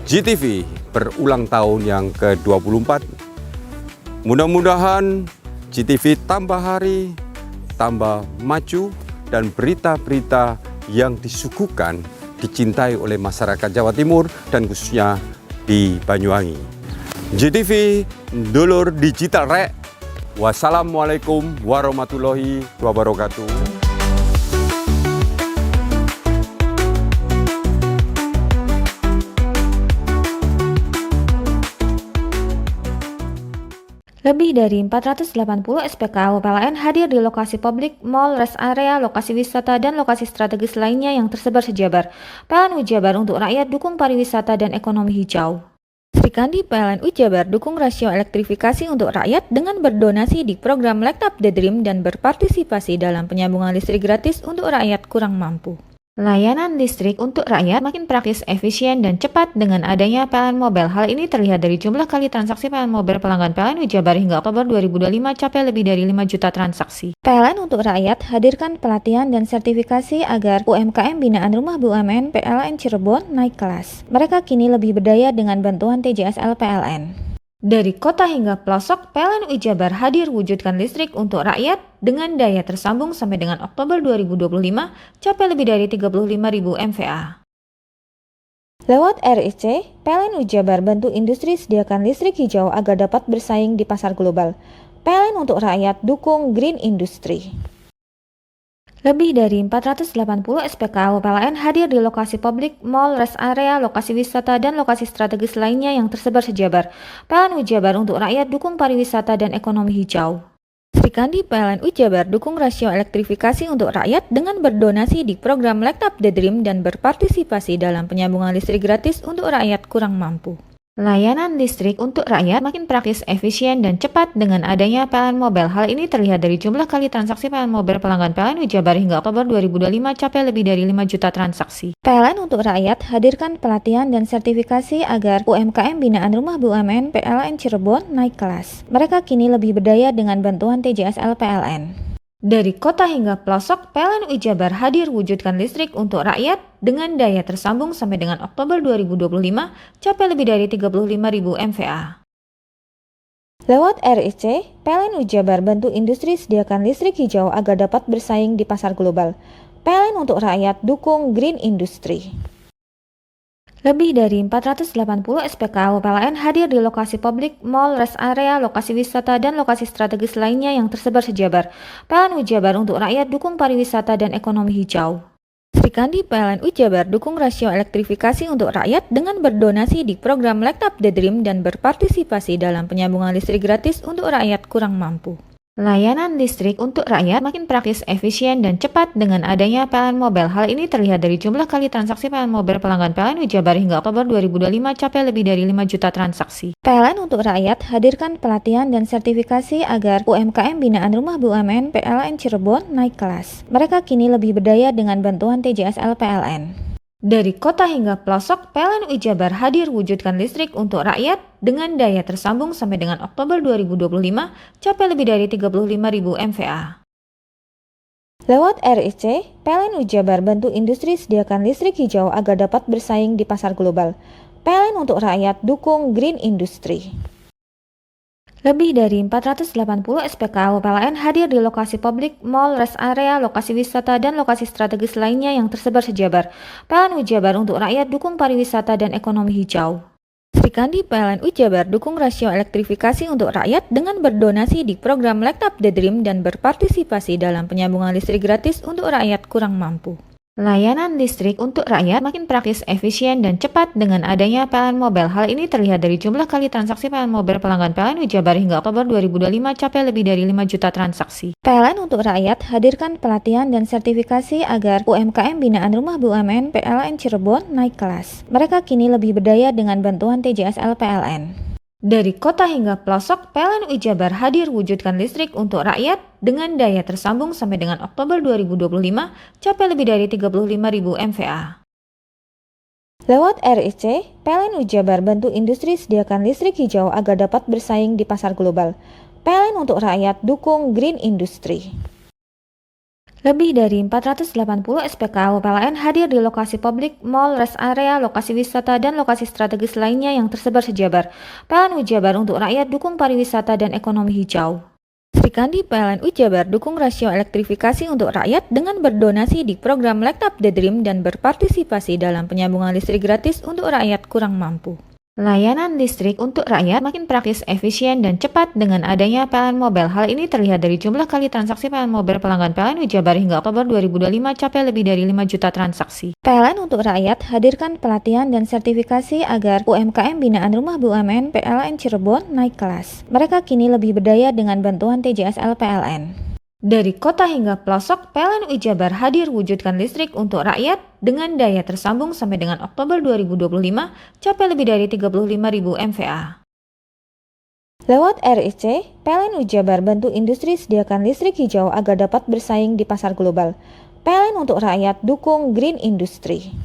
GTV berulang tahun yang ke-24. Mudah-mudahan GTV tambah hari, tambah maju, dan berita-berita yang disuguhkan dicintai oleh masyarakat Jawa Timur dan khususnya di Banyuwangi. GTV dulur digital rek. Wassalamualaikum warahmatullahi wabarakatuh. Lebih dari 480 SPKU PLN hadir di lokasi publik, mall, rest area, lokasi wisata, dan lokasi strategis lainnya yang tersebar sejabar. PLN Wijabar untuk rakyat dukung pariwisata dan ekonomi hijau. Sri Kandi PLN Wijabar dukung rasio elektrifikasi untuk rakyat dengan berdonasi di program Light Up the Dream dan berpartisipasi dalam penyambungan listrik gratis untuk rakyat kurang mampu. Layanan listrik untuk rakyat makin praktis, efisien, dan cepat dengan adanya PLN Mobile. Hal ini terlihat dari jumlah kali transaksi PLN Mobile pelanggan PLN Wijabar hingga Oktober 2025 capai lebih dari 5 juta transaksi. PLN untuk rakyat hadirkan pelatihan dan sertifikasi agar UMKM binaan Rumah BUMN PLN Cirebon naik kelas. Mereka kini lebih berdaya dengan bantuan TJSL PLN. Dari kota hingga pelosok, PLN Wijabar hadir wujudkan listrik untuk rakyat dengan daya tersambung sampai dengan Oktober 2025 capai lebih dari 35.000 MVA. Lewat RIC, PLN Wijabar bantu industri sediakan listrik hijau agar dapat bersaing di pasar global. PLN untuk rakyat dukung Green Industry. Lebih dari 480 SPKU PLN hadir di lokasi publik, mall, rest area, lokasi wisata, dan lokasi strategis lainnya yang tersebar sejabar. PLN Wijabar untuk rakyat dukung pariwisata dan ekonomi hijau. Sri Kandi PLN Wijabar dukung rasio elektrifikasi untuk rakyat dengan berdonasi di program Light Up the Dream dan berpartisipasi dalam penyambungan listrik gratis untuk rakyat kurang mampu. Layanan listrik untuk rakyat makin praktis, efisien, dan cepat dengan adanya PLN Mobile. Hal ini terlihat dari jumlah kali transaksi PLN Mobile pelanggan PLN Wijabar hingga Oktober 2025 capai lebih dari 5 juta transaksi. PLN untuk rakyat hadirkan pelatihan dan sertifikasi agar UMKM binaan Rumah BUMN PLN Cirebon naik kelas. Mereka kini lebih berdaya dengan bantuan TJSL PLN. Dari kota hingga pelosok, PLN Wijabar hadir wujudkan listrik untuk rakyat dengan daya tersambung sampai dengan Oktober 2025 capai lebih dari 35.000 MVA. Lewat RIC, PLN Wijabar bantu industri sediakan listrik hijau agar dapat bersaing di pasar global. PLN untuk rakyat dukung Green Industry. Lebih dari 480 SPKU PLN hadir di lokasi publik, mall, rest area, lokasi wisata, dan lokasi strategis lainnya yang tersebar sejabar. PLN Wijabar untuk rakyat dukung pariwisata dan ekonomi hijau. Sri Kandi PLN Wijabar dukung rasio elektrifikasi untuk rakyat dengan berdonasi di program Light Up the Dream dan berpartisipasi dalam penyambungan listrik gratis untuk rakyat kurang mampu. Layanan listrik untuk rakyat makin praktis, efisien, dan cepat dengan adanya PLN Mobile. Hal ini terlihat dari jumlah kali transaksi PLN Mobile pelanggan PLN Wijabar hingga Oktober 2025 capai lebih dari 5 juta transaksi. PLN untuk rakyat hadirkan pelatihan dan sertifikasi agar UMKM binaan Rumah BUMN PLN Cirebon naik kelas. Mereka kini lebih berdaya dengan bantuan TJSL PLN. Dari kota hingga pelosok, PLN Wijabar hadir wujudkan listrik untuk rakyat dengan daya tersambung sampai dengan Oktober 2025 capai lebih dari 35.000 MVA. Lewat RIC, PLN Wijabar bantu industri sediakan listrik hijau agar dapat bersaing di pasar global. PLN untuk rakyat dukung green industry. Lebih dari 480 SPKU PLN hadir di lokasi publik, mall, rest area, lokasi wisata, dan lokasi strategis lainnya yang tersebar sejabar. PLN Ujabar untuk rakyat dukung pariwisata dan ekonomi hijau. Sri Kandi PLN Ujabar dukung rasio elektrifikasi untuk rakyat dengan berdonasi di program Light Up the Dream dan berpartisipasi dalam penyambungan listrik gratis untuk rakyat kurang mampu. Layanan listrik untuk rakyat makin praktis, efisien, dan cepat dengan adanya PLN Mobile. Hal ini terlihat dari jumlah kali transaksi PLN Mobile pelanggan PLN Ujabar hingga Oktober 2025 capai lebih dari 5 juta transaksi. PLN untuk rakyat hadirkan pelatihan dan sertifikasi agar UMKM binaan Rumah BUMN PLN Cirebon naik kelas. Mereka kini lebih berdaya dengan bantuan TJSL PLN. Dari kota hingga pelosok, PLN Ujabar hadir wujudkan listrik untuk rakyat dengan daya tersambung sampai dengan Oktober 2025 capai lebih dari 35.000 MVA. Lewat RIC, PLN Ujabar bantu industri sediakan listrik hijau agar dapat bersaing di pasar global. PLN untuk rakyat dukung green industry. Lebih dari 480 SPKU PLN hadir di lokasi publik, mall, rest area, lokasi wisata, dan lokasi strategis lainnya yang tersebar sejabar. PLN Ujabar untuk rakyat dukung pariwisata dan ekonomi hijau. Sri Kandi PLN Ujabar dukung rasio elektrifikasi untuk rakyat dengan berdonasi di program Light Up the Dream dan berpartisipasi dalam penyambungan listrik gratis untuk rakyat kurang mampu. Layanan listrik untuk rakyat makin praktis, efisien, dan cepat dengan adanya PLN Mobile. Hal ini terlihat dari jumlah kali transaksi PLN Mobile pelanggan PLN Ujabar hingga Oktober 2025 capai lebih dari 5 juta transaksi. PLN untuk rakyat hadirkan pelatihan dan sertifikasi agar UMKM binaan Rumah BUMN PLN Cirebon naik kelas. Mereka kini lebih berdaya dengan bantuan TJSL PLN. Dari kota hingga pelosok, PLN Ujabar hadir wujudkan listrik untuk rakyat dengan daya tersambung sampai dengan Oktober 2025 capai lebih dari 35.000 MVA. Lewat RIC, PLN Ujabar bantu industri sediakan listrik hijau agar dapat bersaing di pasar global. PLN untuk rakyat dukung green industry.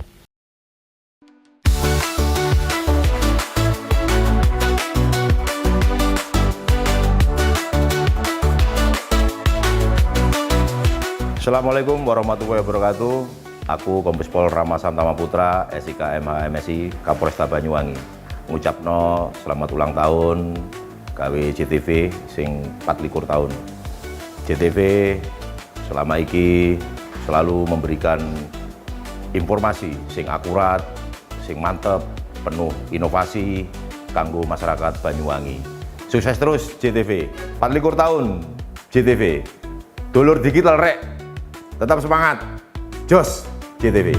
Assalamualaikum warahmatullahi wabarakatuh. Aku Kombes Pol Rama Santama Putra, SIK MH MSI Kapolresta Banyuwangi. Ngucapno selamat ulang tahun gawe JTV sing 24 tahun. JTV selama iki selalu memberikan informasi sing akurat, sing mantep, penuh inovasi kanggo masyarakat Banyuwangi. Sukses terus JTV. 24 tahun JTV. Dulur digital rek. Tetap semangat, jos JTV.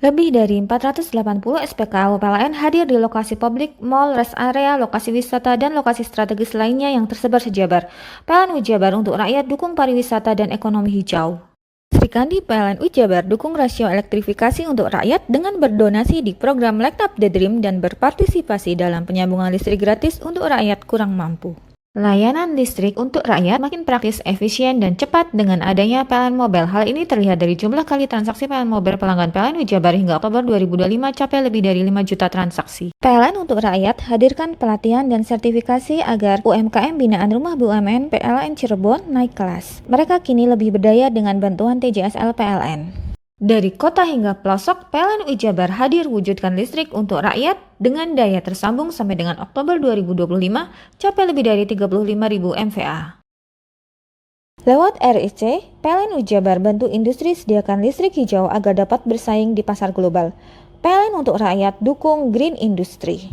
Lebih dari 480 SPKU PLN hadir di lokasi publik, mall, rest area, lokasi wisata, dan lokasi strategis lainnya yang tersebar sejabar. PLN Ujabar untuk rakyat dukung pariwisata dan ekonomi hijau. Sri Kandi PLN Ujabar dukung rasio elektrifikasi untuk rakyat dengan berdonasi di program Light Up the Dream dan berpartisipasi dalam penyambungan listrik gratis untuk rakyat kurang mampu. Layanan listrik untuk rakyat makin praktis, efisien, dan cepat dengan adanya PLN Mobile. Hal ini terlihat dari jumlah kali transaksi PLN Mobile pelanggan PLN Ujabar hingga Oktober 2025 capai lebih dari 5 juta transaksi. PLN untuk rakyat hadirkan pelatihan dan sertifikasi agar UMKM binaan Rumah BUMN PLN Cirebon naik kelas. Mereka kini lebih berdaya dengan bantuan TJSL PLN. Dari kota hingga pelosok, PLN Ujabar hadir wujudkan listrik untuk rakyat dengan daya tersambung sampai dengan Oktober 2025 capai lebih dari 35.000 MVA. Lewat RIC, PLN Ujabar bantu industri sediakan listrik hijau agar dapat bersaing di pasar global. PLN untuk rakyat dukung green industry.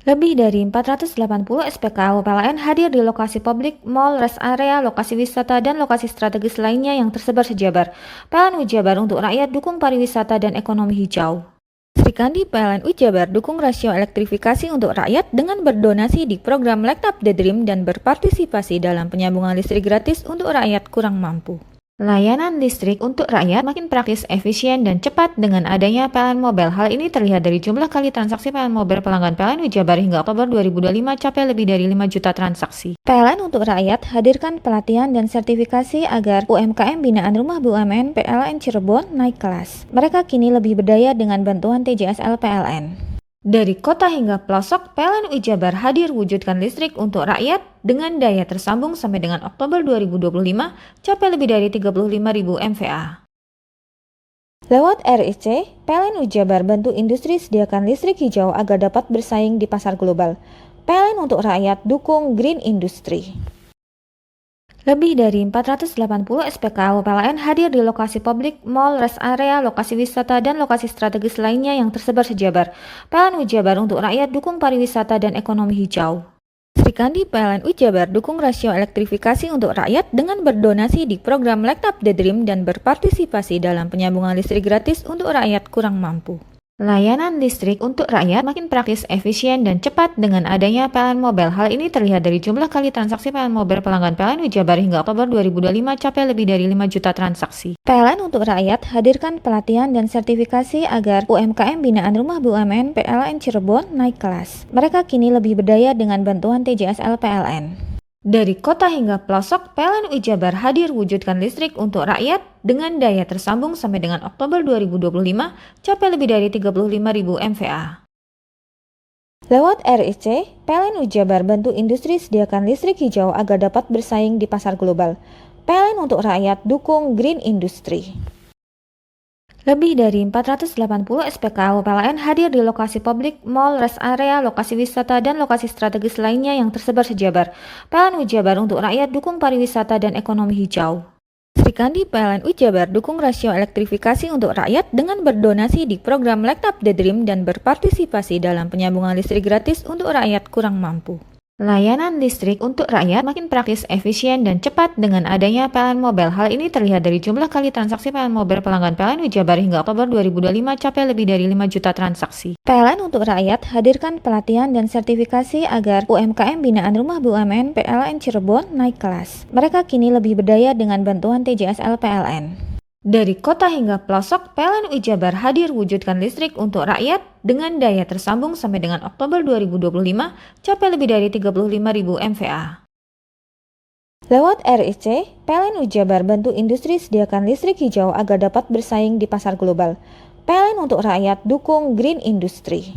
Lebih dari 480 SPKU PLN hadir di lokasi publik, mall, rest area, lokasi wisata, dan lokasi strategis lainnya yang tersebar sejabar. PLN Ujabar untuk rakyat dukung pariwisata dan ekonomi hijau. Sri Kandi PLN Ujabar dukung rasio elektrifikasi untuk rakyat dengan berdonasi di program Light Up the Dream dan berpartisipasi dalam penyambungan listrik gratis untuk rakyat kurang mampu. Layanan listrik untuk rakyat makin praktis, efisien, dan cepat dengan adanya PLN Mobile. Hal ini terlihat dari jumlah kali transaksi PLN Mobile pelanggan PLN Ujabar hingga Oktober 2025 capai lebih dari 5 juta transaksi. PLN untuk rakyat hadirkan pelatihan dan sertifikasi agar UMKM binaan Rumah BUMN PLN Cirebon naik kelas. Mereka kini lebih berdaya dengan bantuan TJSL PLN. Dari kota hingga pelosok, PLN UI Jabar hadir wujudkan listrik untuk rakyat dengan daya tersambung sampai dengan Oktober 2025 capai lebih dari 35.000 MVA. Lewat RIC, PLN UI Jabar bantu industri sediakan listrik hijau agar dapat bersaing di pasar global. PLN untuk rakyat dukung Green Industry. Lebih dari 480 SPKL PLN hadir di lokasi publik, mall, rest area, lokasi wisata, dan lokasi strategis lainnya yang tersebar sejabar. PLN UI Jabar untuk rakyat dukung pariwisata dan ekonomi hijau. Sri Kandi PLN UI Jabar dukung rasio elektrifikasi untuk rakyat dengan berdonasi di program Light Up the Dream dan berpartisipasi dalam penyambungan listrik gratis untuk rakyat kurang mampu. Layanan listrik untuk rakyat makin praktis, efisien, dan cepat dengan adanya PLN Mobile. Hal ini terlihat dari jumlah kali transaksi PLN Mobile pelanggan PLN UI Jabar hingga Oktober 2025 capai lebih dari 5 juta transaksi. PLN untuk rakyat hadirkan pelatihan dan sertifikasi agar UMKM binaan Rumah BUMN PLN Cirebon naik kelas. Mereka kini lebih berdaya dengan bantuan TJSL PLN. Dari kota hingga pelosok, PLN UI Jabar hadir wujudkan listrik untuk rakyat dengan daya tersambung sampai dengan Oktober 2025 capai lebih dari 35.000 MVA. Lewat RIC, PLN UI Jabar bantu industri sediakan listrik hijau agar dapat bersaing di pasar global. PLN untuk rakyat dukung Green Industry. Lebih dari 480 SPKL PLN hadir di lokasi publik, mall, rest area, lokasi wisata, dan lokasi strategis lainnya yang tersebar sejabar. PLN UI Jabar untuk rakyat dukung pariwisata dan ekonomi hijau. Sri Kandi PLN UI Jabar dukung rasio elektrifikasi untuk rakyat dengan berdonasi di program Light Up the Dream dan berpartisipasi dalam penyambungan listrik gratis untuk rakyat kurang mampu. Layanan listrik untuk rakyat makin praktis, efisien, dan cepat dengan adanya PLN Mobile. Hal ini terlihat dari jumlah kali transaksi PLN Mobile pelanggan PLN UI Jabar hingga Oktober 2025 capai lebih dari 5 juta transaksi. PLN untuk rakyat hadirkan pelatihan dan sertifikasi agar UMKM binaan Rumah BUMN PLN Cirebon naik kelas. Mereka kini lebih berdaya dengan bantuan TJSL PLN. Dari kota hingga pelosok, PLN UI Jabar hadir wujudkan listrik untuk rakyat dengan daya tersambung sampai dengan Oktober 2025 capai lebih dari 35.000 MVA. Lewat RIC, PLN UI Jabar bantu industri sediakan listrik hijau agar dapat bersaing di pasar global. PLN untuk rakyat dukung Green Industry.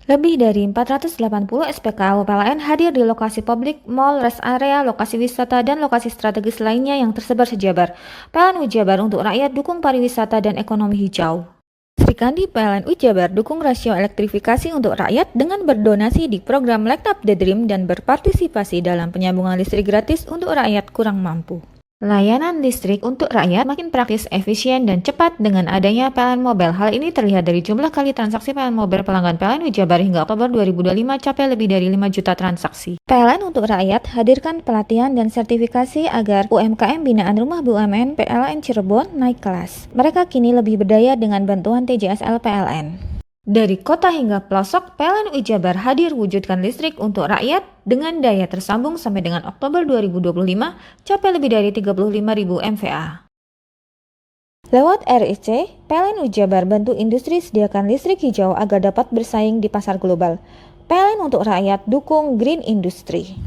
Lebih dari 480 SPKL PLN hadir di lokasi publik, mall, rest area, lokasi wisata, dan lokasi strategis lainnya yang tersebar sejabar. PLN UI Jabar untuk rakyat dukung pariwisata dan ekonomi hijau. Sri Kandi PLN UI Jabar dukung rasio elektrifikasi untuk rakyat dengan berdonasi di program Light Up the Dream dan berpartisipasi dalam penyambungan listrik gratis untuk rakyat kurang mampu. Layanan listrik untuk rakyat makin praktis, efisien, dan cepat dengan adanya PLN Mobile. Hal ini terlihat dari jumlah kali transaksi PLN Mobile pelanggan PLN UI Jabar hingga Oktober 2025 capai lebih dari 5 juta transaksi. PLN untuk rakyat hadirkan pelatihan dan sertifikasi agar UMKM binaan Rumah BUMN PLN Cirebon naik kelas. Mereka kini lebih berdaya dengan bantuan TJSL PLN. Dari kota hingga pelosok, PLN UI Jabar hadir wujudkan listrik untuk rakyat dengan daya tersambung sampai dengan Oktober 2025 capai lebih dari 35.000 MVA. Lewat RIC, PLN UI Jabar bantu industri sediakan listrik hijau agar dapat bersaing di pasar global. PLN untuk rakyat dukung Green Industry.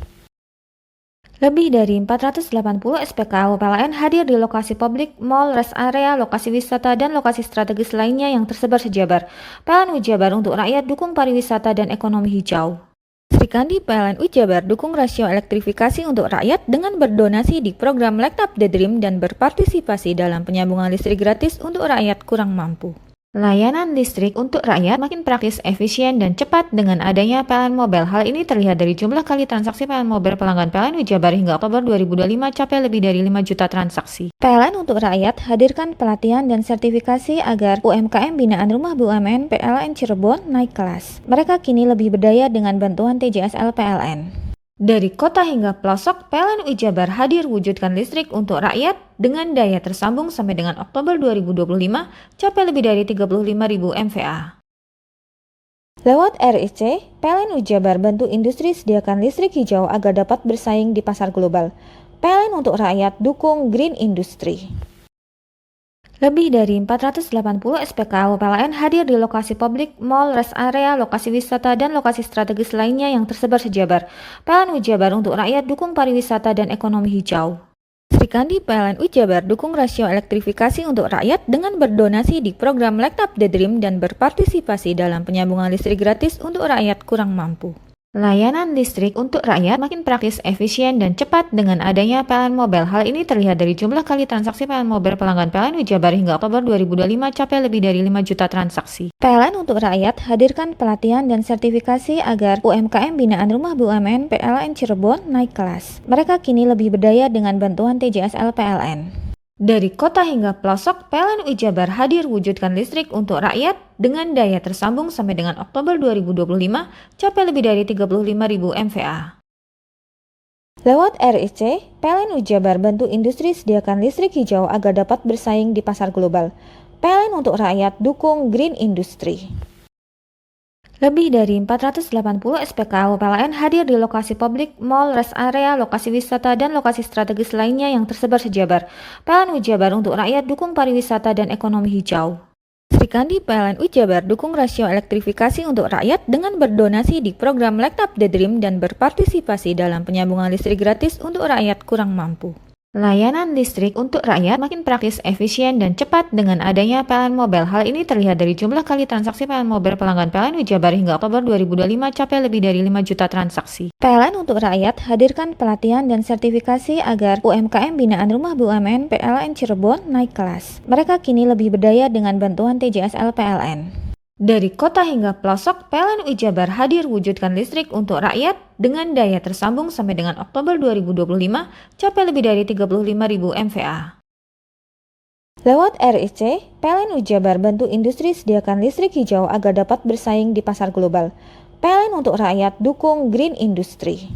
Lebih dari 480 SPKL PLN hadir di lokasi publik, mall, rest area, lokasi wisata, dan lokasi strategis lainnya yang tersebar sejabar. PLN UI Jabar untuk rakyat dukung pariwisata dan ekonomi hijau. Sri Kandi PLN UI Jabar dukung rasio elektrifikasi untuk rakyat dengan berdonasi di program Light Up the Dream dan berpartisipasi dalam penyambungan listrik gratis untuk rakyat kurang mampu. Layanan listrik untuk rakyat makin praktis, efisien, dan cepat dengan adanya PLN Mobile. Hal ini terlihat dari jumlah kali transaksi PLN Mobile pelanggan PLN UI Jabar hingga Oktober 2025 capai lebih dari 5 juta transaksi. PLN untuk rakyat hadirkan pelatihan dan sertifikasi agar UMKM binaan Rumah BUMN PLN Cirebon naik kelas. Mereka kini lebih berdaya dengan bantuan TJSL PLN. Dari kota hingga pelosok, PLN UI Jabar hadir wujudkan listrik untuk rakyat dengan daya tersambung sampai dengan Oktober 2025 capai lebih dari 35.000 MVA. Lewat RIC, PLN UI Jabar bantu industri sediakan listrik hijau agar dapat bersaing di pasar global. PLN untuk rakyat dukung Green Industry. Lebih dari 480 SPKL PLN hadir di lokasi publik, mall, rest area, lokasi wisata, dan lokasi strategis lainnya yang tersebar sejabar. PLN UI Jabar untuk rakyat dukung pariwisata dan ekonomi hijau. Sri Kandi PLN Jabar dukung rasio elektrifikasi untuk rakyat dengan berdonasi di program Light Up the Dream dan berpartisipasi dalam penyambungan listrik gratis untuk rakyat kurang mampu. Layanan listrik untuk rakyat makin praktis, efisien, dan cepat dengan adanya PLN Mobile. Hal ini terlihat dari jumlah kali transaksi PLN Mobile pelanggan PLN Jabar hingga Oktober 2025 capai lebih dari 5 juta transaksi. PLN untuk rakyat hadirkan pelatihan dan sertifikasi agar UMKM binaan Rumah BUMN PLN Cirebon naik kelas. Mereka kini lebih berdaya dengan bantuan TJSL PLN. Dari kota hingga pelosok, PLN Jabar hadir wujudkan listrik untuk rakyat dengan daya tersambung sampai dengan Oktober 2025 capai lebih dari 35.000 MVA. Lewat RIC, PLN Jabar bantu industri sediakan listrik hijau agar dapat bersaing di pasar global. PLN untuk rakyat dukung Green Industry. Lebih dari 480 SPKL PLN hadir di lokasi publik, mall, rest area, lokasi wisata, dan lokasi strategis lainnya yang tersebar sejabar. PLN Jabar untuk rakyat dukung pariwisata dan ekonomi hijau. Sri Kandi PLN Jabar dukung rasio elektrifikasi untuk rakyat dengan berdonasi di program Light Up the Dream dan berpartisipasi dalam penyambungan listrik gratis untuk rakyat kurang mampu. Layanan listrik untuk rakyat makin praktis, efisien, dan cepat dengan adanya PLN Mobile. Hal ini terlihat dari jumlah kali transaksi PLN Mobile pelanggan PLN Jabar hingga Oktober 2025 capai lebih dari 5 juta transaksi. PLN untuk rakyat hadirkan pelatihan dan sertifikasi agar UMKM binaan Rumah BUMN PLN Cirebon naik kelas. Mereka kini lebih berdaya dengan bantuan TJSL PLN. Dari kota hingga pelosok, PLN Jabar hadir wujudkan listrik untuk rakyat dengan daya tersambung sampai dengan Oktober 2025 capai lebih dari 35.000 MVA. Lewat RIC, PLN Jabar bantu industri sediakan listrik hijau agar dapat bersaing di pasar global. PLN untuk rakyat dukung Green Industry.